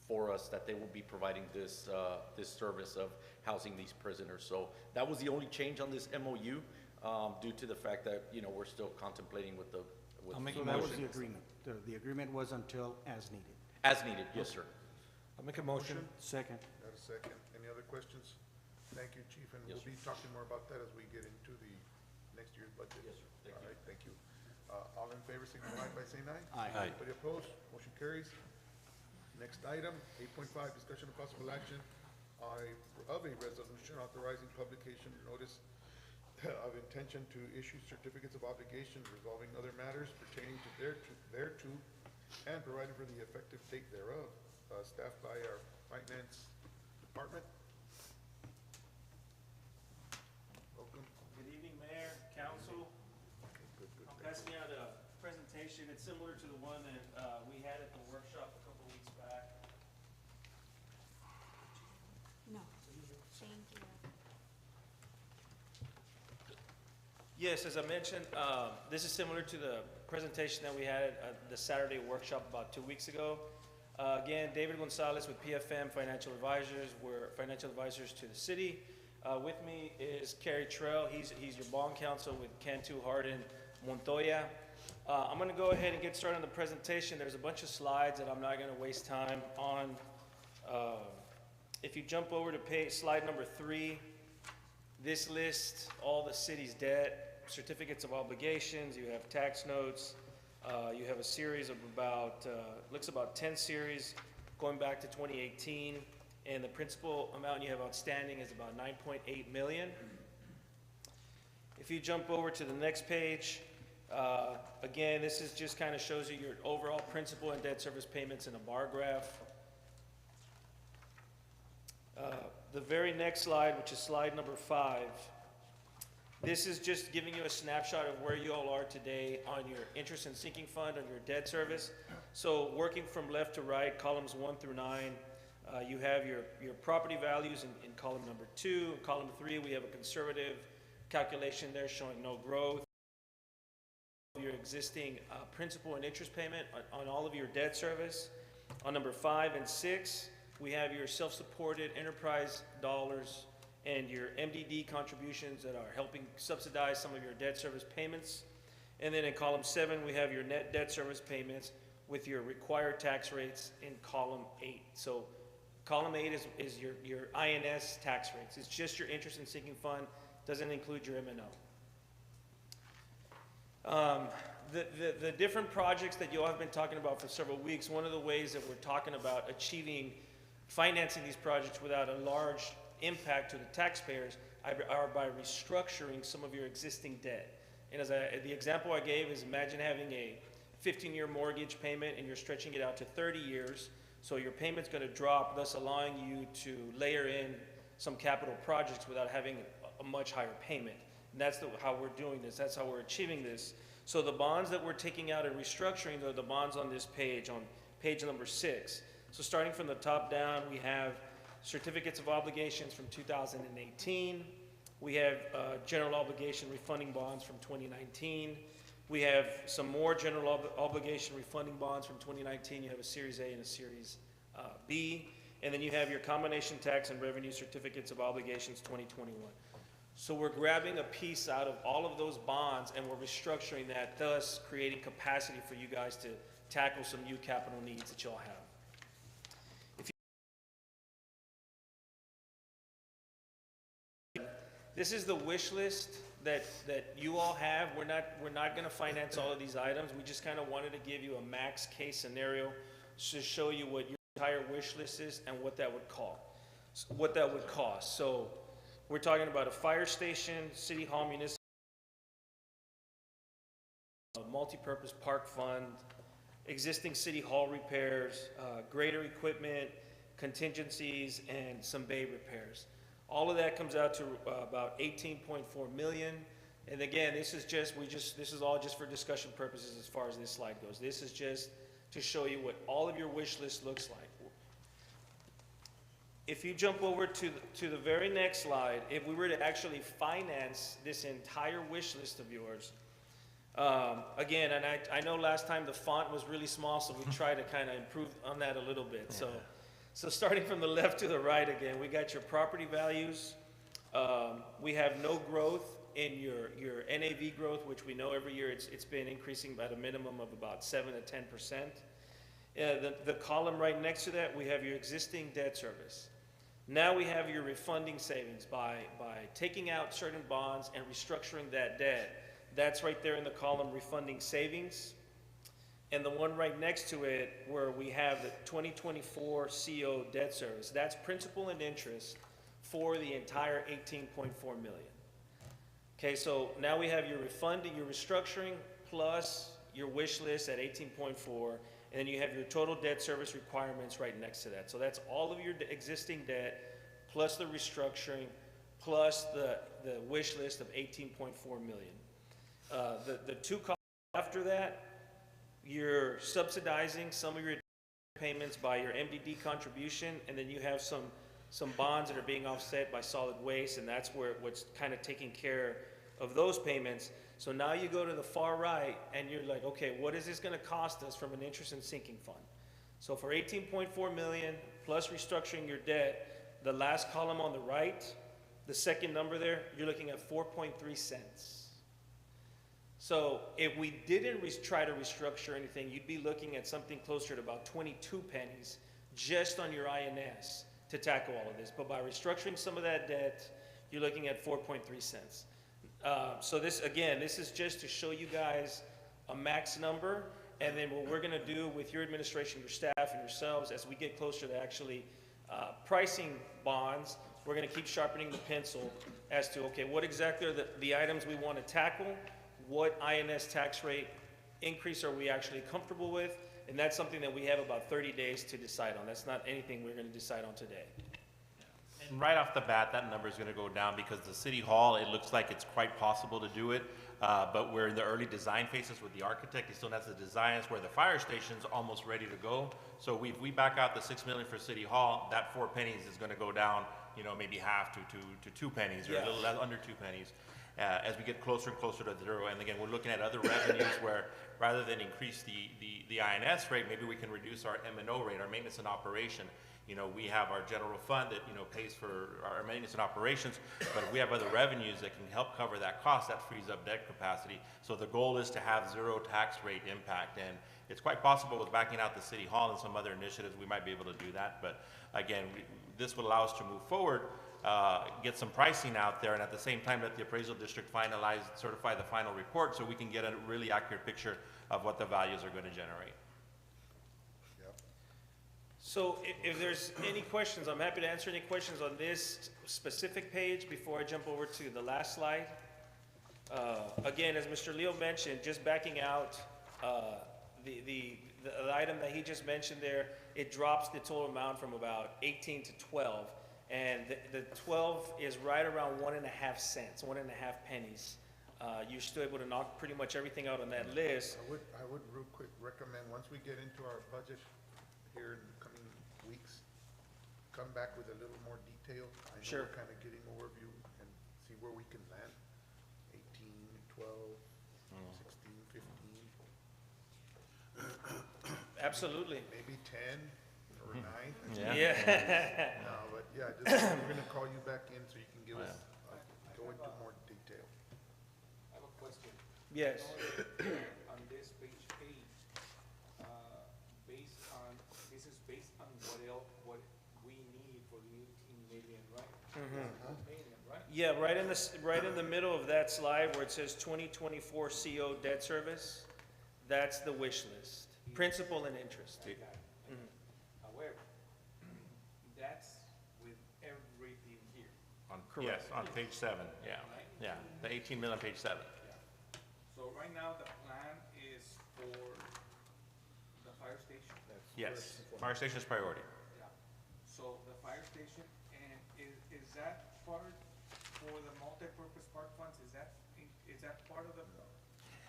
for us, that they will be providing this service of housing these prisoners. So that was the only change on this MOU, due to the fact that, you know, we're still contemplating with the. I'll make So a that was motion. the agreement. The agreement was until as needed. As needed, yes, sir. I'll make a motion. Second. Got a second. Any other questions? Thank you, Chief, and Yes, we'll be talking more about that as we get into the next year's budget. Yes, sir. Thank All you. right, thank you. All in favor, signify by saying aye. Aye. Anybody opposed? Motion carries. Next item, 8.5, discussion of possible action of a resolution authorizing publication notice of intention to issue certificates of obligation resolving other matters pertaining to thereto and providing for the effective date thereof, staffed by our finance department. Welcome. Good evening, Mayor, Council. I'm passing out a presentation. It's similar to the one that we had at the workshop a couple weeks back. No, thank you. Yes, as I mentioned, this is similar to the presentation that we had at the Saturday workshop about 2 weeks ago. Again, David Gonzalez with PFM Financial Advisors. We're financial advisors to the city. With me is Kerry Trell. He's your bond counsel with Cantu Hardin Montoya. I'm going to go ahead and get started on the presentation. There's a bunch of slides that I'm not going to waste time on. If you jump over to slide number 3, this lists all the city's debt, certificates of obligations. You have tax notes. You have a series of about 10 series going back to 2018. And the principal amount you have outstanding is about $9.8 million. If you jump over to the next page, again, this is just kind of shows you your overall principal and debt service payments in a bar graph. The very next slide, which is slide number 5, this is just giving you a snapshot of where you all are today on your interest and sinking fund, on your debt service. So working from left to right, columns 1 through 9, you have your property values in column number 2. In column 3, we have a conservative calculation there showing no growth. Your existing principal and interest payment on all of your debt service. On number 5 and 6, we have your self-supported enterprise dollars and your MDD contributions that are helping subsidize some of your debt service payments. And then in column 7, we have your net debt service payments with your required tax rates in column 8. So column 8 is your INS tax rates. It's just your interest and sinking fund, doesn't include your M&O. The different projects that you all have been talking about for several weeks, one of the ways that we're talking about financing these projects without a large impact to the taxpayers are by restructuring some of your existing debt. And the example I gave is, imagine having a 15-year mortgage payment and you're stretching it out to 30 years. So your payment's going to drop, thus allowing you to layer in some capital projects without having a much higher payment. And that's how we're doing this. That's how we're achieving this. So the bonds that we're taking out and restructuring are the bonds on this page, on page number 6. So starting from the top down, we have certificates of obligations from 2018. We have general obligation refunding bonds from 2019. We have some more general obligation refunding bonds from 2019. You have a Series A and a Series B. And then you have your combination tax and revenue certificates of obligations 2021. So we're grabbing a piece out of all of those bonds and we're restructuring that, thus creating capacity for you guys to tackle some new capital needs that y'all have. This is the wish list that you all have. We're not going to finance all of these items. We just kind of wanted to give you a max case scenario to show you what your entire wish list is and what that would cost. So we're talking about a fire station, city hall, municipal, multi-purpose park fund, existing city hall repairs, greater equipment, contingencies, and some bay repairs. All of that comes out to about 18.4 million. And again, this is all just for discussion purposes as far as this slide goes. This is just to show you what all of your wish list looks like. If you jump over to the very next slide, if we were to actually finance this entire wish list of yours, again, and I know last time the font was really small, so we tried to kind of improve on that a little bit. So starting from the left to the right again, we got your property values. We have no growth in your NAV growth, which we know every year it's been increasing by a minimum of about 7 to 10%. The column right next to that, we have your existing debt service. Now we have your refunding savings by taking out certain bonds and restructuring that debt. That's right there in the column refunding savings. And the one right next to it where we have the 2024 CO debt service, that's principal and interest for the entire 18.4 million. Okay, so now we have your refunding, your restructuring plus your wish list at 18.4, and then you have your total debt service requirements right next to that. So that's all of your existing debt plus the restructuring plus the wish list of 18.4 million. The two columns after that, you're subsidizing some of your payments by your MDD contribution, and then you have some bonds that are being offset by solid waste, and that's what's kind of taking care of those payments. So now you go to the far right, and you're like, okay, what is this gonna cost us from an interest and sinking fund? So for 18.4 million, plus restructuring your debt, the last column on the right, the second number there, you're looking at 4.3 cents. So if we didn't try to restructure anything, you'd be looking at something closer to about 22 pennies just on your INS to tackle all of this. But by restructuring some of that debt, you're looking at 4.3 cents. So this, again, this is just to show you guys a max number, and then what we're gonna do with your administration, your staff, and yourselves, as we get closer to actually pricing bonds, we're gonna keep sharpening the pencil as to, okay, what exactly are the items we wanna tackle, what INS tax rate increase are we actually comfortable with, and that's something that we have about 30 days to decide on. That's not anything we're gonna decide on today. And right off the bat, that number is going to go down because the city hall, it looks like it's quite possible to do it, but we're in the early design phases with the architect. He still has the designs where the fire station's almost ready to go. So if we back out the 6 million for city hall, that 4 pennies is going to go down, you know, maybe half to 2 pennies or a little less, under 2 pennies. As we get closer and closer to zero. And again, we're looking at other revenues where rather than increase the INS rate, maybe we can reduce our M&O rate, our maintenance and operation. You know, we have our general fund that, you know, pays for our maintenance and operations, but if we have other revenues that can help cover that cost, that frees up debt capacity. So the goal is to have zero tax rate impact, and it's quite possible with backing out the city hall and some other initiatives, we might be able to do that. But again, this would allow us to move forward, get some pricing out there, and at the same time let the appraisal district certify the final report so we can get a really accurate picture of what the values are going to generate. So if there's any questions, I'm happy to answer any questions on this specific page before I jump over to the last slide. Again, as Mr. Leo mentioned, just backing out the item that he just mentioned there, it drops the total amount from about 18 to 12. And the 12 is right around 1.5 cents, 1.5 pennies. You're still able to knock pretty much everything out on that list. I would real quick recommend, once we get into our budget here in the coming weeks, come back with a little more detail. I know Sure. we're kind of getting overview and see where we can land. 18, 12, 16, 15. Absolutely. Maybe 10 or 9. Yeah. No, but yeah, just, we're gonna call you back in so you can give us, go into more detail. I have a question. Yes. On this page 8, based on, this is based on what we need for the 18 million, right? Payment, right? Yeah, right in the middle of that slide where it says 2024 CO debt service, that's the wish list, principal and interest. However, that's with everything here. Yes, on page 7, yeah. Yeah, the 18 million, page 7. So right now, the plan is for the fire station? Yes, fire station is priority. Yeah. So the fire station, and is that part for the multipurpose park funds? Is that part of the?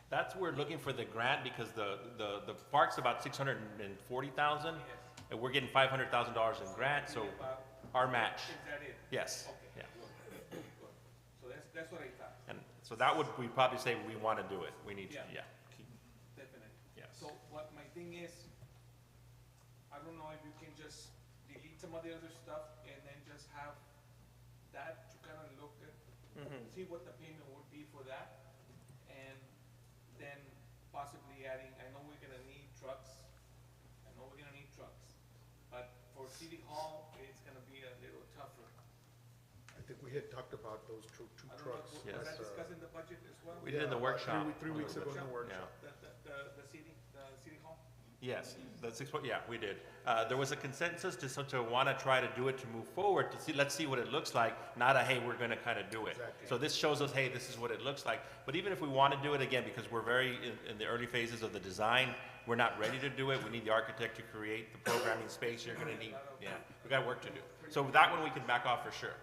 That's, we're looking for the grant because the park's about 640,000, and we're getting $500,000 in grant, so our match. Is that it? Yes, Okay, yeah. good. So that's what I thought. And so that would, we probably say we want to do it. We need to, Yeah. yeah. Definitely. Yes. So what my thing is, I don't know if you can just delete some of the other stuff and then just have that to kind of look at, see what the payment would be for that. And then possibly adding, I know we're gonna need trucks. But for City Hall, it's gonna be a little tougher. I think we had talked about those two I don't know, trucks. was Yes. that discussed in the budget as well? We did in the about workshop. Three weeks ago in the workshop. The city hall? Yes, the 6 point, yeah, we did. There was a consensus to want to try to do it to move forward, to see, let's see what it looks like, not a, hey, we're going to kind of do it. Exactly. So this shows us, hey, this is what it looks like. But even if we want to do it again, because we're very in the early phases of the design, we're not ready to do it. We need the architect to create the programming space. You're going to need, yeah, we got work to do. So that one we can back off for sure.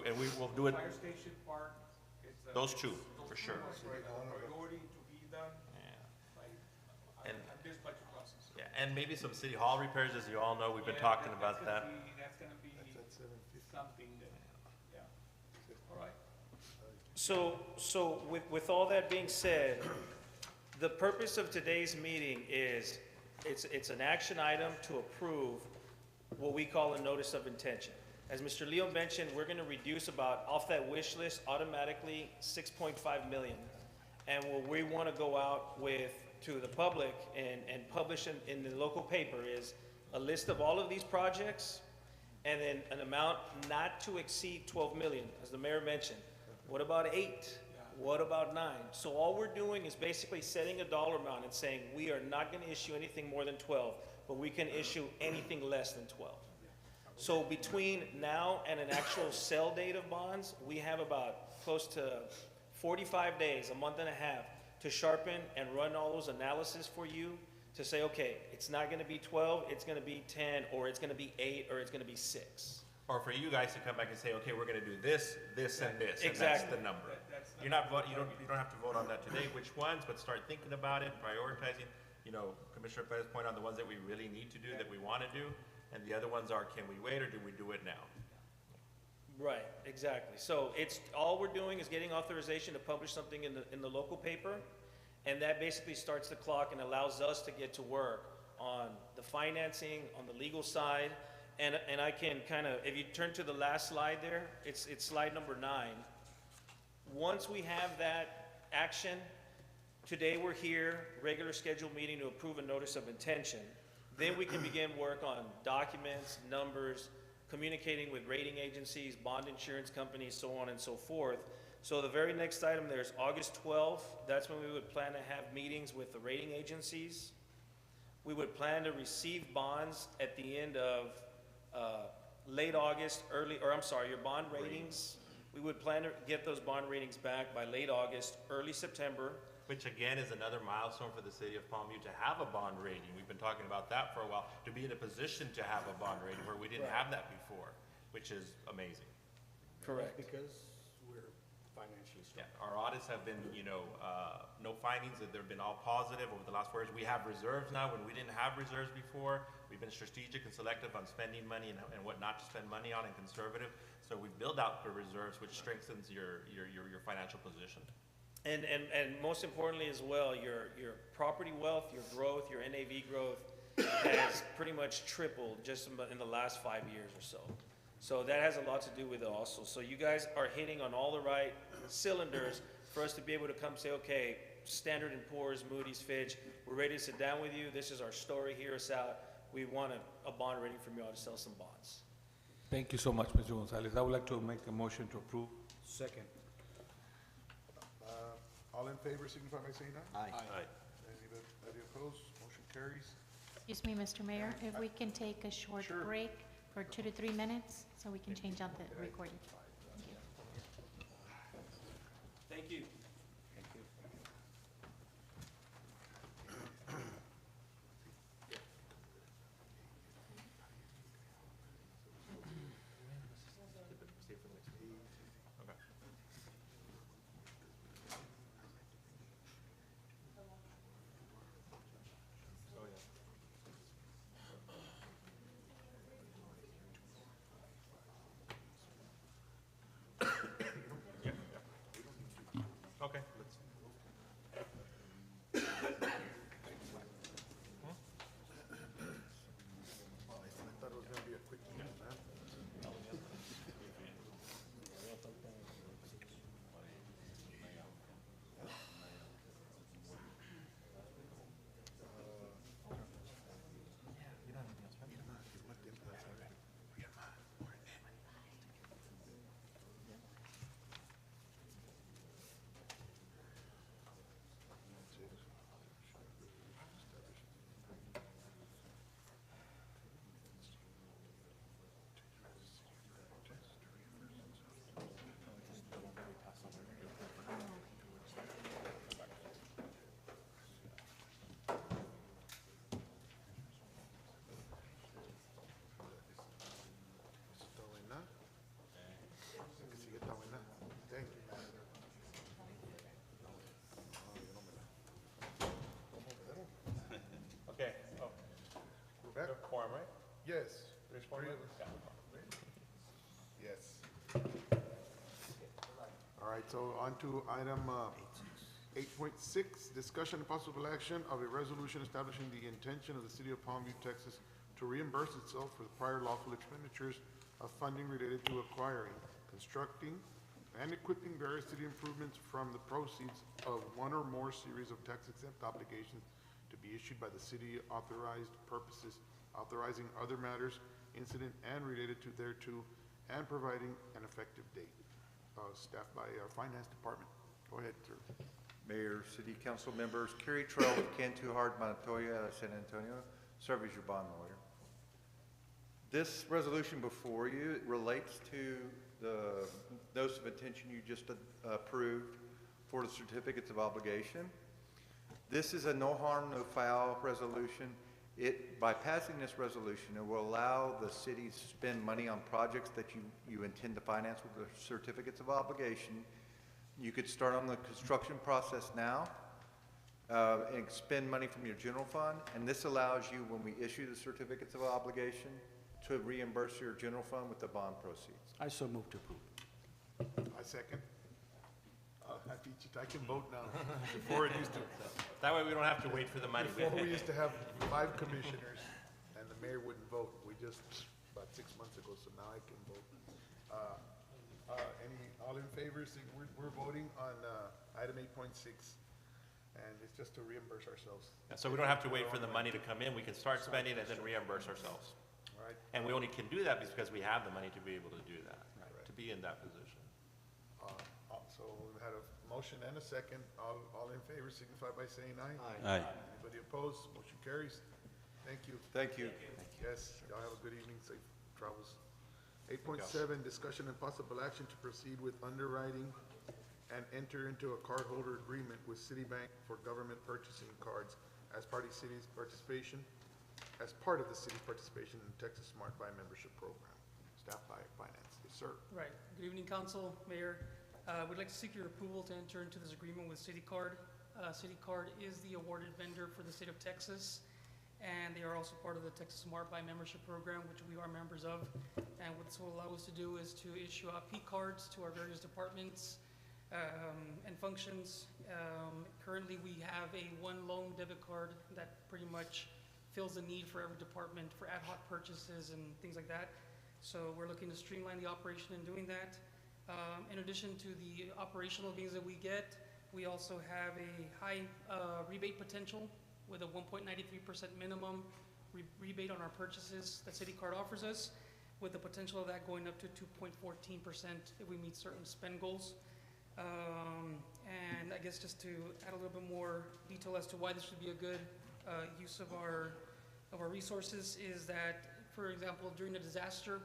And we will do it, Fire station park, it's. those two, for sure. Priority to be done. Yeah. Like, And- on this budget process. Yeah, and maybe some city hall repairs, as you all know, we've been talking about that. That's gonna be something that, yeah. All right. So with all that being said, the purpose of today's meeting is, it's an action item to approve what we call a notice of intention. As Mr. Leo mentioned, we're gonna reduce about, off that wish list, automatically 6.5 million. And what we wanna go out with to the public and publish in the local paper is a list of all of these projects, and then an amount not to exceed 12 million, as the mayor mentioned. What about 8? What about 9? So all we're doing is basically setting a dollar amount and saying, we are not gonna issue anything more than 12, but we can issue anything less than 12. So between now and an actual sell date of bonds, we have about close to 45 days, a month and a half, to sharpen and run all those analysis for you to say, okay, it's not gonna be 12, it's gonna be 10, or it's gonna be 8, or it's gonna be 6. Or for you guys to come back and say, okay, we're gonna do this, this, and this, and that's Exactly. the number. You're not vote, you don't have to vote on that today, which ones, but start thinking about it, prioritizing. You know, Commissioner Perez pointed out the ones that we really need to do, that we wanna do, and the other ones are, can we wait, or do we do it now? Right, exactly. So it's, all we're doing is getting authorization to publish something in the local paper, and that basically starts the clock and allows us to get to work on the financing, on the legal side, and I can kind of, if you turn to the last slide there, it's slide number 9. Once we have that action, today we're here, regular scheduled meeting to approve a notice of intention. Then we can begin work on documents, numbers, communicating with rating agencies, bond insurance companies, so on and so forth. So the very next item there is August 12th. That's when we would plan to have meetings with the rating agencies. We would plan to receive bonds at the end of late August, your bond ratings. We would plan to get those bond ratings back by late August, early September. Which again is another milestone for the city of Palmview to have a bond rating. We've been talking about that for a while, to be in a position to have a bond rating where we didn't have that before, which is amazing. Correct. Because we're financially strong. Yeah, our audits have been, no findings, that they've been all positive over the last 4 years. We have reserves now when we didn't have reserves before. We've been strategic and selective on spending money and what not to spend money on, and conservative. So we've built out the reserves, which strengthens your financial position. And most importantly as well, your property wealth, your growth, your NAV growth has pretty much tripled just in the last 5 years or so. So that has a lot to do with it also. So you guys are hitting on all the right cylinders for us to be able to come say, okay, Standard & Poor's, Moody's, Fitch, we're ready to sit down with you. This is our story. Hear us out. We want a bond rating from you all to sell some bonds. Thank you so much, Mr. Gonzalez. I would like to make a motion to approve. Second. All in favor, signify by saying aye. Aye. Anybody opposed? Motion carries. Excuse me, Mr. Mayor, if we can take a short Sure. break for 2 to 3 minutes, so we can change out the recording. Thank you. Okay, let's. I thought it was gonna be a quick meeting, man. Yes, there's three of us. Yes. All right, so on to item 8.6, discussion and possible action of a resolution establishing the intention of the city of Palmview, Texas to reimburse itself for the prior lawful expenditures of funding related to acquiring, constructing, and equipping various city improvements from the proceeds of one or more series of tax-exempt obligations to be issued by the city authorized purposes, authorizing other matters incident and related to thereto, and providing an effective date. Staffed by our finance department. Go ahead, sir. Mayor, city council members, Kerry Trail with Cantu Hard Montoya, San Antonio, serve as your bond lawyer. This resolution before you relates to the notice of intention you just approved for the certificates of obligation. This is a no harm, no foul resolution. By passing this resolution, it will allow the city to spend money on projects that you intend to finance with the certificates of obligation. You could start on the construction process now and spend money from your general fund, and this allows you, when we issue the certificates of obligation, to reimburse your general fund with the bond proceeds. I so move to approve. I second. I can vote now. Before it used to. That way we don't have to wait for the money. Before we used to have 5 commissioners and the mayor wouldn't vote. We just, about 6 months ago, so now I can vote. All in favor, we're voting on item 8.6, and it's just to reimburse ourselves. So we don't have to wait for the money to come in. We can start spending and then reimburse ourselves. All right. And we only can do that because we have the money to be able to do that, to be in that position. So we've had a motion and a second. All in favor signify by saying aye. Aye. Anybody opposed? Motion carries. Thank you. Thank you. Yes, y'all have a good evening, safe travels. 8.7, discussion and possible action to proceed with underwriting and enter into a cardholder agreement with Citibank for government purchasing cards as part of the city's participation in the Texas Smart Buy membership program. Staffed by Finance. Yes, sir. Right. Good evening, council, mayor. We'd like to seek your approval to enter into this agreement with CitiCard. CitiCard is the awarded vendor for the state of Texas, and they are also part of the Texas Smart Buy membership program, which we are members of. And what this will allow us to do is to issue out P cards to our various departments and functions. Currently, we have a one loan debit card that pretty much fills the need for every department for ad hoc purchases and things like that. So we're looking to streamline the operation in doing that. In addition to the operational gains that we get, we also have a high rebate potential with a 1.93% minimum rebate on our purchases that CitiCard offers us, with the potential of that going up to 2.14% if we meet certain spend goals. And I guess just to add a little bit more detail as to why this would be a good use of our resources is that, for example, during a disaster,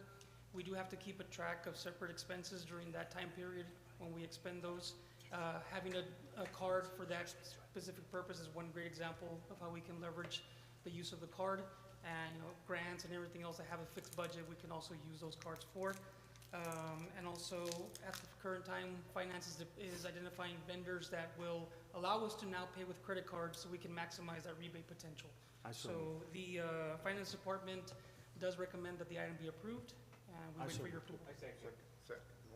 we do have to keep a track of separate expenses during that time period when we expend those. Having a card for that specific purpose is one great example of how we can leverage the use of the card, and grants and everything else that have a fixed budget, we can also use those cards for. And also, at the current time, finance is identifying vendors that will allow us to now pay with credit cards so we can maximize that rebate potential. So the finance department does recommend that the item be approved, and we wait for your approval.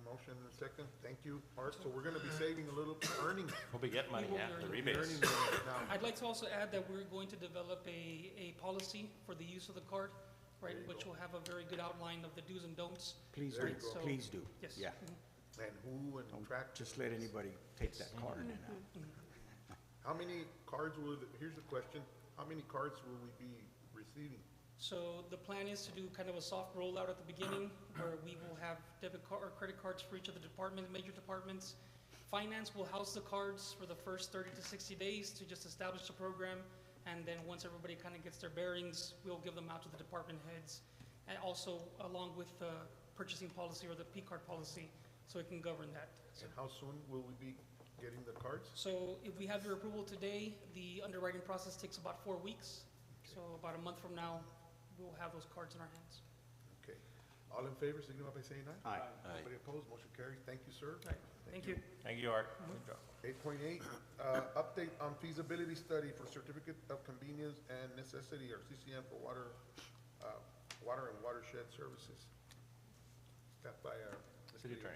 Motion and second. Thank you, Art. So we're going to be saving a little earnings. We'll be getting money, yeah, the rebates. I'd like to also add that we're going to develop a policy for the use of the card, right, which will have a very good outline of the do's and don'ts. Please do, please do. Yes. Yeah. And who and track. Just let anybody take that card. How many cards here's the question, how many cards will we be receiving? So the plan is to do kind of a soft rollout at the beginning where we will have debit card or credit cards for each of the major departments. Finance will house the cards for the first 30 to 60 days to just establish the program. And then once everybody kind of gets their bearings, we'll give them out to the department heads. And also along with the purchasing policy or the P card policy, so it can govern that. And how soon will we be getting the cards? So if we have your approval today, the underwriting process takes about 4 weeks. So about a month from now, we'll have those cards in our hands. Okay. All in favor, signify by saying aye. Aye. Anybody opposed? Motion carries. Thank you, sir. Right. Thank you. Thank you, Art. 8.8, update on feasibility study for certificate of convenience and necessity, or CCM, for water Water and Watershed Services. Staffed by our City Attorney.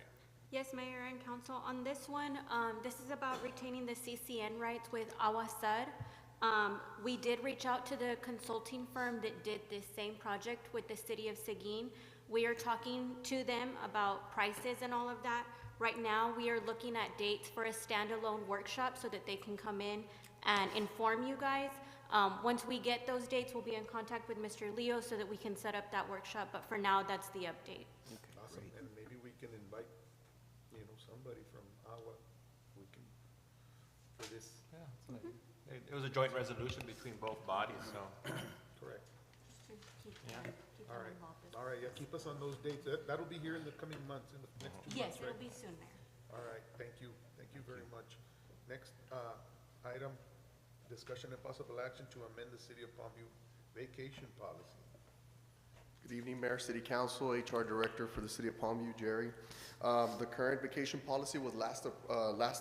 Yes, Mayor and Council. On this one, this is about retaining the CCN rights with Awasad. We did reach out to the consulting firm that did this same project with the city of Seguin. We are talking to them about prices and all of that. Right now, we are looking at dates for a standalone workshop so that they can come in and inform you guys. Once we get those dates, we'll be in contact with Mr. Leo so that we can set up that workshop, but for now, that's the update. Awesome, and maybe we can invite, somebody from Agua, we can, for this. Yeah, it was a joint resolution between both bodies, so. Correct. Yeah. All right, yeah, keep us on those dates. That'll be here in the coming months, in the next 2 months, Yes, right? it'll be soon, Mayor. All right, thank you very much. Next, item, discussion and possible action to amend the City of Palmview vacation policy. Good evening, Mayor, City Council, HR Director for the City of Palmview, Jerry. The current vacation policy was last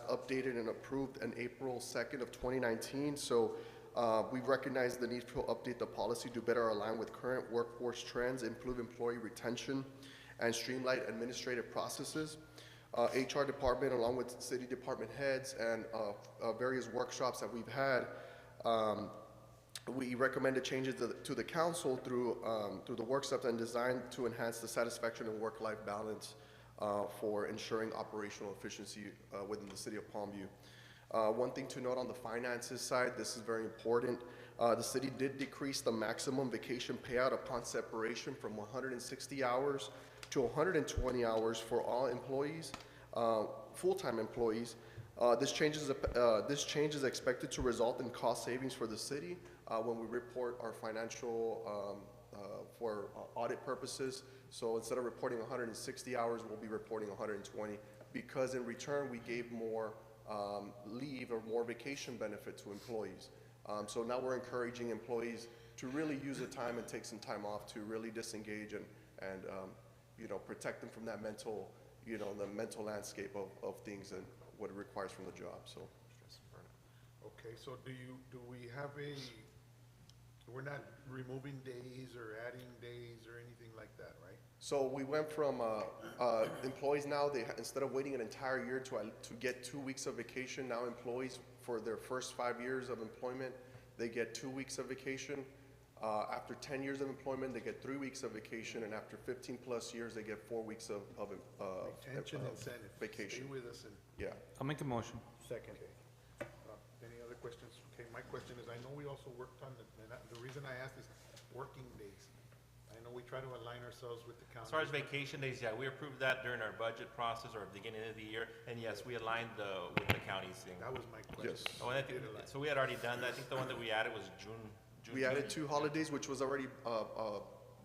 updated and approved on April 2nd of 2019. So we recognize the need to update the policy to better align with current workforce trends, improve employee retention, and streamline administrative processes. HR department, along with city department heads and various workshops that we've had, we recommended changes to the council through the workshops and designed to enhance the satisfaction and work-life balance for ensuring operational efficiency within the city of Palmview. One thing to note on the finances side, this is very important. The city did decrease the maximum vacation payout upon separation from 160 hours to 120 hours for all employees, full-time employees. This change is expected to result in cost savings for the city when we report our financial for audit purposes. So instead of reporting 160 hours, we'll be reporting 120 because in return we gave more leave or more vacation benefit to employees. So now we're encouraging employees to really use the time and take some time off to really disengage and protect them from that mental, the mental landscape of things and what it requires from the job. So. Okay, so do we have we're not removing days or adding days or anything like that, right? So we went from employees now, instead of waiting an entire year to get 2 weeks of vacation, now employees for their first 5 years of employment, they get 2 weeks of vacation. After 10 years of employment, they get 3 weeks of vacation, and after 15 plus years, they get 4 weeks of Retention incentive. vacation. Stay with us and. Yeah. I'll make a motion. Second. Any other questions? Okay, my question is, I know we also worked on, the reason I asked is working days. I know we try to align ourselves with the county. As far as vacation days, yeah, we approved that during our budget process or beginning of the year, and yes, we aligned with the county's thing. That was my question. Yes. Oh, and I think, so we had already done that. I think the one that we added was June. We added 2 holidays, which was already,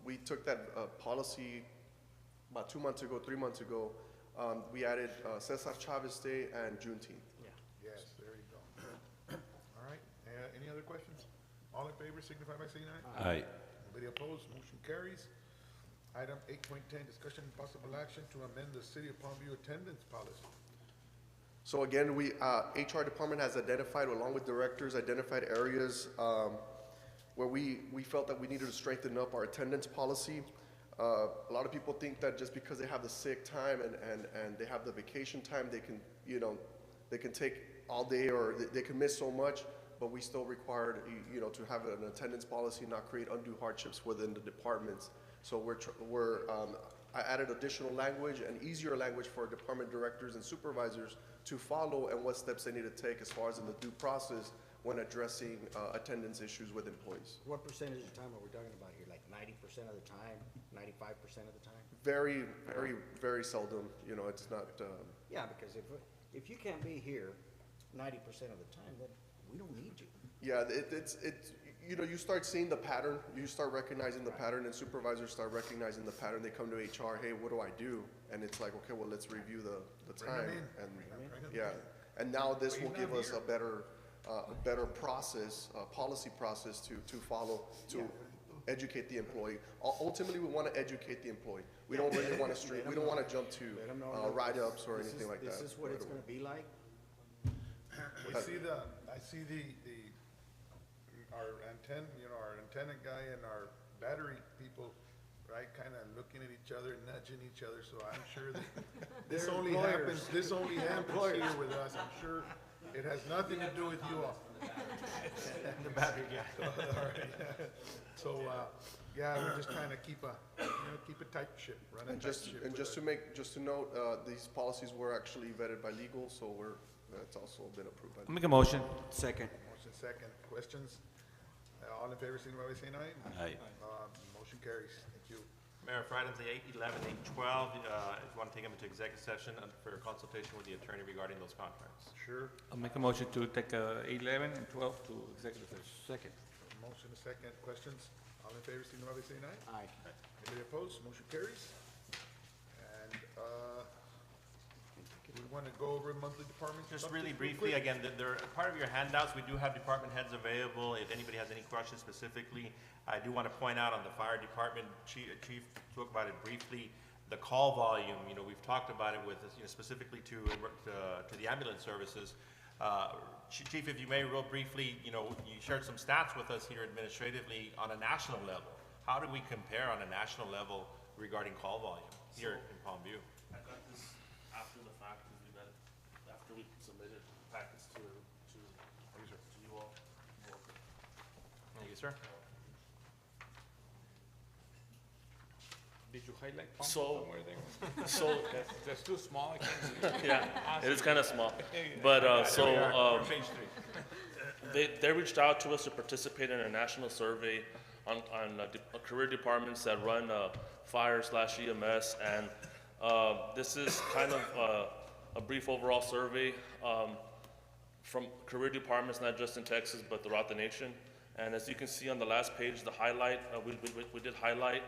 we took that policy about 2 months ago, 3 months ago. We added Cesar Chavez Day and Juneteenth. Yes, there you go. All right, any other questions? All in favor, signify by saying aye. Aye. Anybody opposed? Motion carries. Item 8.10, discussion and possible action to amend the City of Palmview attendance policy. So again, HR department has identified, along with directors, identified areas where we felt that we needed to strengthen up our attendance policy. A lot of people think that just because they have the sick time and they have the vacation time, they can take all day or they can miss so much, but we still required, to have an attendance policy, not create undue hardships within the departments. So I added additional language and easier language for department directors and supervisors to follow and what steps they need to take as far as in the due process when addressing attendance issues with employees. What percentage of the time are we talking about here? Like 90% of the time, 95% of the time? Very, very, very seldom, it's not. Yeah, because if you can't be here 90% of the time, then we don't need you. Yeah, you start seeing the pattern, you start recognizing the pattern, and supervisors start recognizing the pattern. They come to HR, hey, what do I do? And it's like, okay, well, let's review the time. And now this will give us a better process, policy process to follow, to educate the employee. Ultimately, we want to educate the employee. We don't really want to we don't want to jump to write-ups or anything like that. This is what it's going to be like? I see our antenna guy and our battery people right? Kind of looking at each other, nudging each other, so I'm sure that this They're only employers. happens here with us. I'm sure it has nothing to do with you all. The battery guy. All right. So, yeah, we're just trying to keep a tight ship, run a And tight ship. with just our- to note, these policies were actually vetted by legal, so that's also been approved by. I'll make a motion. Second. Motion second. Questions? All in favor, signify by saying aye. Aye. Motion carries. Thank you. Mayor, for items 8, 11, 8, 12, if you want to take them into executive session for consultation with the attorney regarding those contracts. Sure. I'll make a motion to take 11 and 12 to executive session. Second. Motion second. Questions? All in favor, signify by saying aye. Aye. Anybody opposed? Motion carries. And, we want to go over monthly department. Just updates really real briefly, quick. again, they're part of your handouts. We do have department heads available. If anybody has any questions specifically, I do want to point out on the fire department, Chief spoke about it briefly, the call volume, we've talked about it with, specifically to the ambulance services. Chief, if you may, real briefly, you shared some stats with us here administratively on a national level. How do we compare on a national level regarding call volume here in Palm View? I got this after the fact, because we got it after we submitted packets to you all. Thank you, sir. Did you highlight So- somewhere there? so- That's too small, I can't see. Yeah, it is kind of small. But, Page 3. they reached out to us to participate in a national survey on career departments that run fire/EMS. And this is kind of a brief overall survey from career departments, not just in Texas, but throughout the nation. And as you can see on the last page, the highlight, we did highlight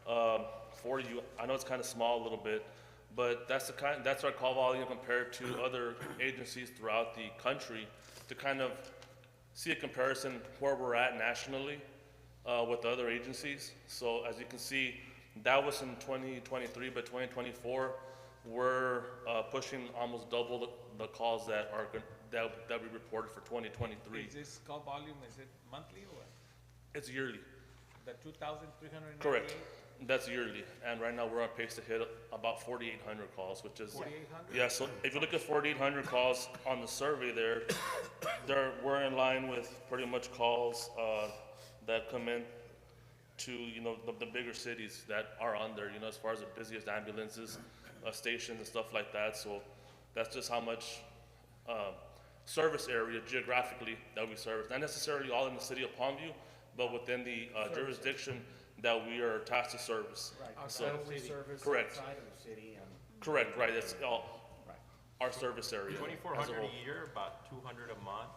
for you. I know it's kind of small a little bit, but that's our call volume compared to other agencies throughout the country to kind of see a comparison where we're at nationally with other agencies. So as you can see, that was in 2023, but 2024, we're pushing almost double the calls that we reported for 2023. Is this call volume, is it monthly or what? It's yearly. The 2,398? Correct. That's yearly, and right now we're on pace to hit about 4,800 calls, which is 4,800? yeah. So if you look at 4,800 calls on the survey, we're in line with pretty much calls that come in to the bigger cities that are on there. As far as the busiest ambulances, stations and stuff like that. So that's just how much service area geographically that we service. Not necessarily all in the city of Palmview, but within the jurisdiction that we are tasked to service. Right. So, Outside of the service, correct. outside of the city, and. Correct, right, that's all, our service area as a 2,400 whole. a year, about 200 a month.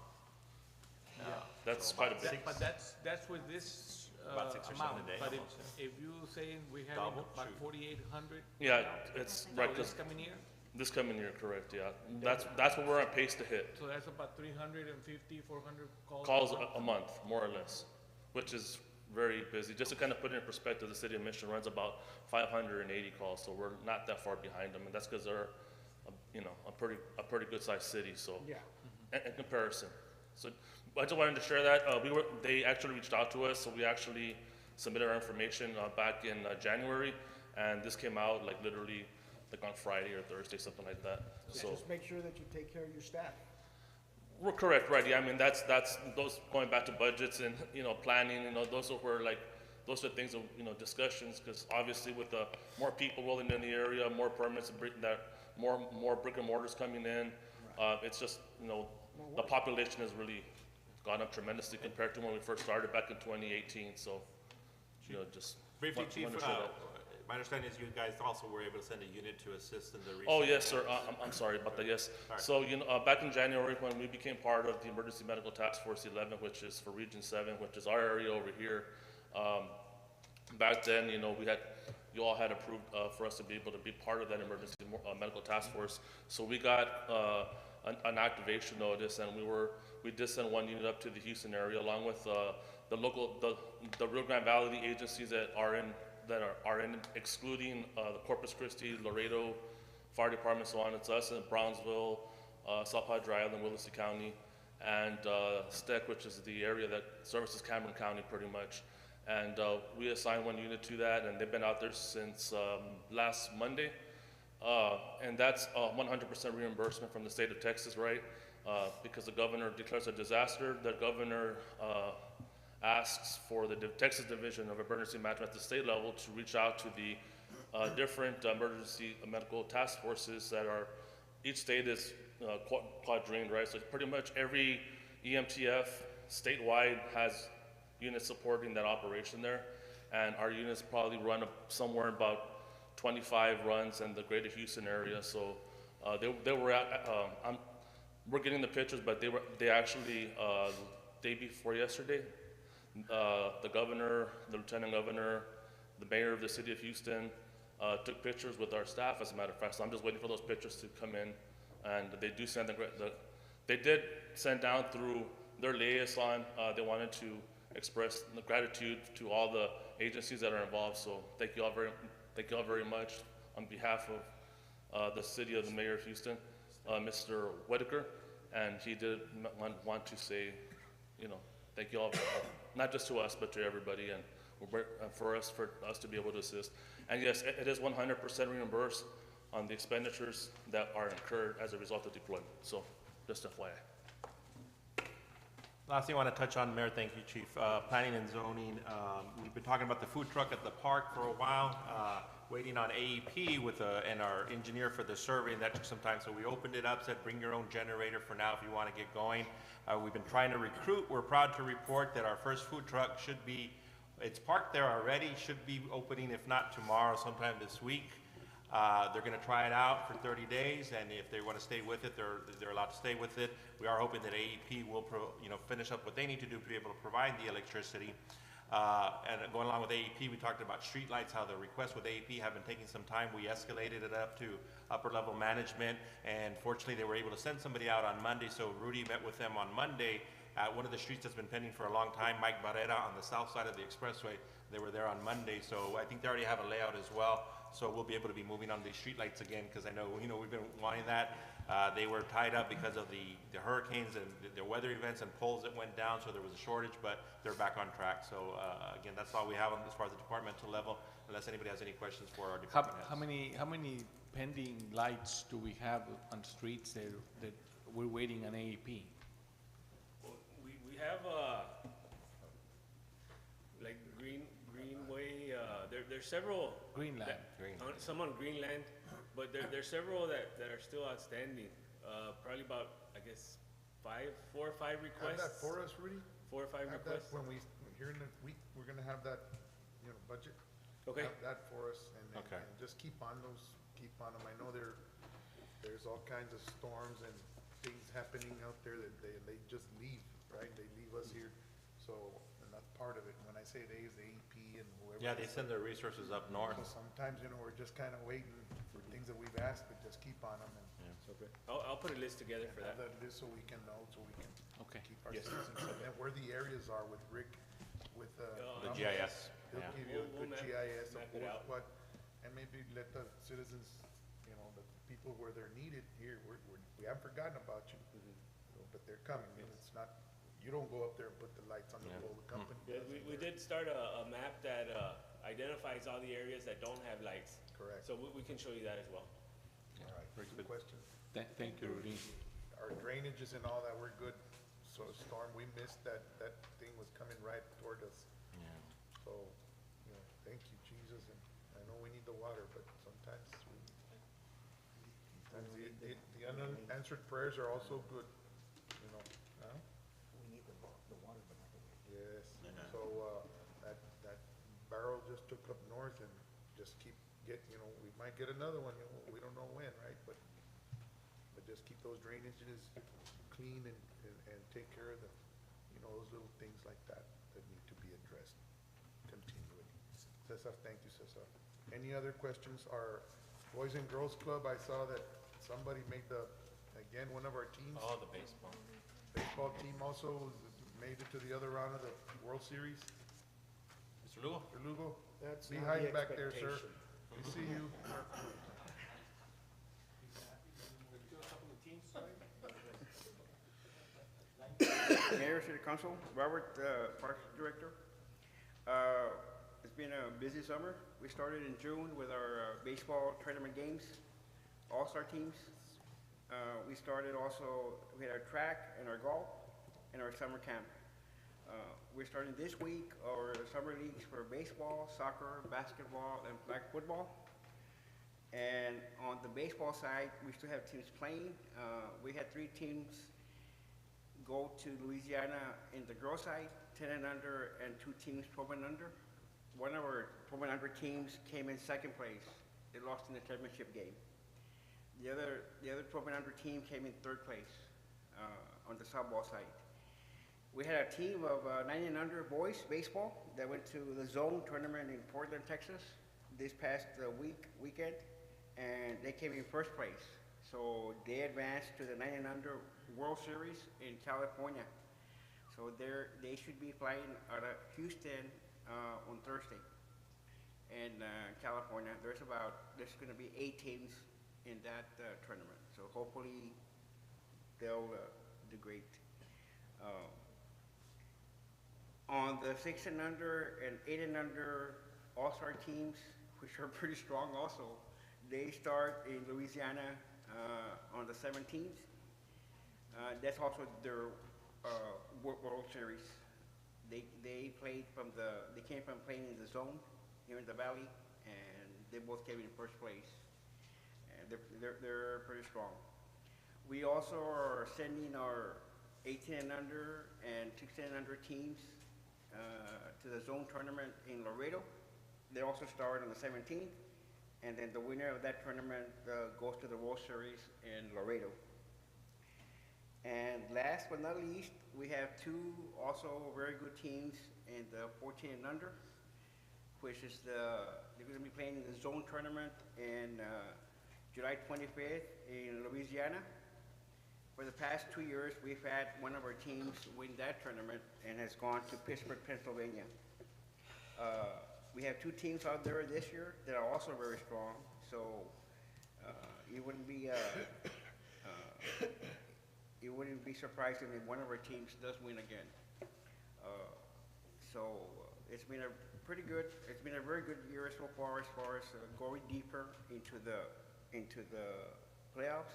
That's quite a bit. But that's with this About 6 or 7 amount. a day But almost, if you saying we have Double, about shoot. 4,800? Yeah, it's right, This 'cause coming year? this coming year, correct, yeah. That's what we're on pace to hit. So that's about 350, 400 calls? Calls a month, more or less, which is very busy. Just to kind of put it in perspective, the city of Mission runs about 580 calls, so we're not that far behind them, and that's because they're, a pretty good sized city, so. Yeah. In comparison. So I just wanted to share that. They actually reached out to us, so we actually submitted our information back in January, and this came out like literally like on Friday or Thursday, something like that. So Just make sure that you take care of your staff. we're correct, right? Yeah, I mean that's those going back to budgets and planning. Those are where those are things of discussions, because obviously with the more people rolling in the area, more permits, more brick and mortars coming in, it's just the population has really gone up tremendously compared to when we first started back in 2018. So just Briefly, want- Chief, wanted to share that. my understanding is you guys also were able to send a unit to assist in the recent. Oh, yes, sir. I'm sorry about that, yes. Sorry. So, back in January, when we became part of the Emergency Medical Task Force 11, which is for Region 7, which is our area over here, back then, you all had approved for us to be able to be part of that Emergency Medical Task Force. So we got an activation notice, and we did send one unit up to the Houston area, along with the Rio Grande Valley agencies that are in, excluding the Corpus Christi, Laredo Fire Department, so on. It's us in Brownsville, South Padre Island, Willacy County, and STEC, which is the area that services Cameron County pretty much. And we assigned one unit to that, and they've been out there since last Monday. And that's 100% reimbursement from the state of Texas, right? Because the governor declares a disaster. The governor asks for the Texas Division of Emergency Management at the state level to reach out to the different emergency medical task forces that are, each state is quadrennial, right? So pretty much every EMTF statewide has units supporting that operation there. And our units probably run somewhere about 25 runs in the greater Houston area. So they were at, we're getting the pictures, but they actually, day before yesterday, the governor, the lieutenant governor, the mayor of the city of Houston took pictures with our staff, as a matter of fact. So I'm just waiting for those pictures to come in. And they do send they did send down through their liaison, they wanted to express the gratitude to all the agencies that are involved. So thank you all very much on behalf of the city of the mayor of Houston, Mr. Whitaker. And he did want to say, thank you all, not just to us, but to everybody, and for us to be able to assist. And yes, it is 100% reimbursed on the expenditures that are incurred as a result of deployment. So just FYI. Last thing I want to touch on, Mayor, thank you, Chief. Planning and zoning, we've been talking about the food truck at the park for a while, waiting on AEP and our engineer for the survey, and that took some time. So we opened it up, said bring your own generator for now if you want to get going. We've been trying to recruit. We're proud to report that our first food truck should be, it's parked there already, should be opening, if not tomorrow, sometime this week. They're going to try it out for 30 days, and if they want to stay with it, they're allowed to stay with it. We are hoping that AEP will finish up what they need to do to be able to provide the electricity. And going along with AEP, we talked about streetlights, how the requests with AEP have been taking some time. We escalated it up to upper level management, and fortunately they were able to send somebody out on Monday. So Rudy met with them on Monday at one of the streets that's been pending for a long time, Mike Barrera, on the south side of the expressway. They were there on Monday, so I think they already have a layout as well. So we'll be able to be moving on these streetlights again, because I know we've been wanting that. They were tied up because of the hurricanes and the weather events and poles that went down, so there was a shortage, but they're back on track. So again, that's all we have on as far as the departmental level, unless anybody has any questions for our department heads. How many pending lights do we have on streets that we're waiting on AEP? Well, we have like Greenway. There's several. Greenland. Some on Greenland, but there's several that are still outstanding. Probably about, I guess, 4 or 5 requests. Have that for us, Rudy? 4 or 5 Have requests. that when here in the week, we're gonna have that, budget. Okay. Have that for us, and Okay. and just keep on them. I know there's all kinds of storms and things happening out there that they just leave, right? They leave us here, so, and that's part of it. When I say they, is the AP and whoever. Yeah, they send their resources up north. So sometimes, we're just kind of waiting for things that we've asked, but just keep on them and. Okay. I'll put a list together for that. Have that list so we can know, so we can Okay. keep our Yes. citizens, and where the areas are with Rick, with, The numbers. GIS. He'll Yeah. give you a We'll good map- GIS of map it out. what, and maybe let the citizens, the people where they're needed here, we haven't forgotten about you. But they're coming, and it's not, you don't go up there and put the lights on the pole, the company Yeah, does. we did start a map that identifies all the areas that don't have lights. Correct. So we can show you that as well. All right, Very good question. Thank you, Rudy. Our drainages and all that, we're good. So storm, we missed that thing was coming right toward us. So, thank you, Jesus, and I know we need the water, but sometimes the unanswered prayers are also good, huh? We need the water, but not the way. Yes, so, that barrel just took up north and just keep we might get another one, we don't know when, right? But just keep those drainages clean and take care of those little things like that need to be addressed continually. Cesar, thank you, Cesar. Any other questions? Our Boys and Girls Club, I saw that somebody made one of our teams. Oh, the baseball. Baseball team also made it to the other round of the World Series. Mr. Lugo? Mr. Lugo, That's be not hiding the back there, sir. expectation. We see you. Mayor, City Council, Robert, Parks Director. It's been a busy summer. We started in June with our baseball tournament games, all-star teams. We started also, we had our track and our golf and our summer camp. We're starting this week our summer leagues for baseball, soccer, basketball, and flag football. And on the baseball side, we still have teams playing. We had 3 teams go to Louisiana in the girls' side, 10 and under, and 2 teams 12 and under. One of our 12 and under teams came in second place. They lost in the championship game. The other 12 and under team came in third place on the softball side. We had a team of 9 and under boys baseball that went to the zone tournament in Portland, Texas this past weekend, and they came in first place. So they advanced to the 9 and under World Series in California. So they should be flying out of Houston on Thursday. In California, there's going to be 8 teams in that tournament. So hopefully they'll do great. On the 6 and under and 8 and under all-star teams, which are pretty strong also, they start in Louisiana on the 17th. That's also their World Series. They came from playing in the zone here in the Valley, and they both came in first place. And they're pretty strong. We also are sending our 18 and under and 16 and under teams to the zone tournament in Laredo. They also start on the 17th, and then the winner of that tournament goes to the World Series in Laredo. And last but not least, we have 2 also very good teams in the 14 and under, which is they're going to be playing in the zone tournament in July 25th in Louisiana. For the past 2 years, we've had one of our teams win that tournament and has gone to Pittsburgh, Pennsylvania. We have 2 teams out there this year that are also very strong, so it wouldn't be surprising if one of our teams does win again. So it's been a very good year so far as going deeper into the playoffs,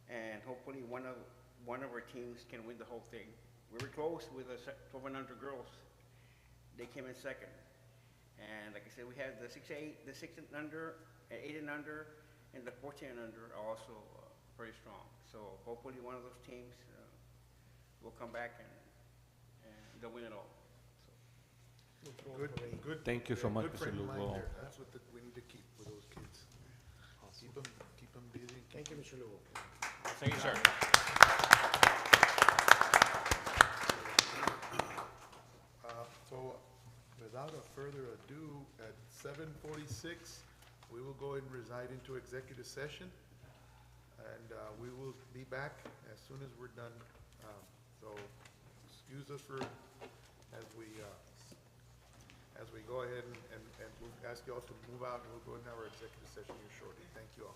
and hopefully one of our teams can win the whole thing. We were close with the 12 and under girls. They came in second. And like I said, we have the 6 and under, and 8 and under, and the 14 and under are also pretty strong. So hopefully one of those teams will come back and they'll win it all. Good. Thank you so much, good Mr. frame of mind Lugo. there. That's what we need to keep with those kids. Keep them busy. Thank you, Mr. Lugo. Thank you, sir. So without a further ado, at 7:46, we will go and reside into executive session. And we will be back as soon as we're done. So excuse us for, as we go ahead and we'll ask you all to move out, and we'll go into our executive session here shortly. Thank you all.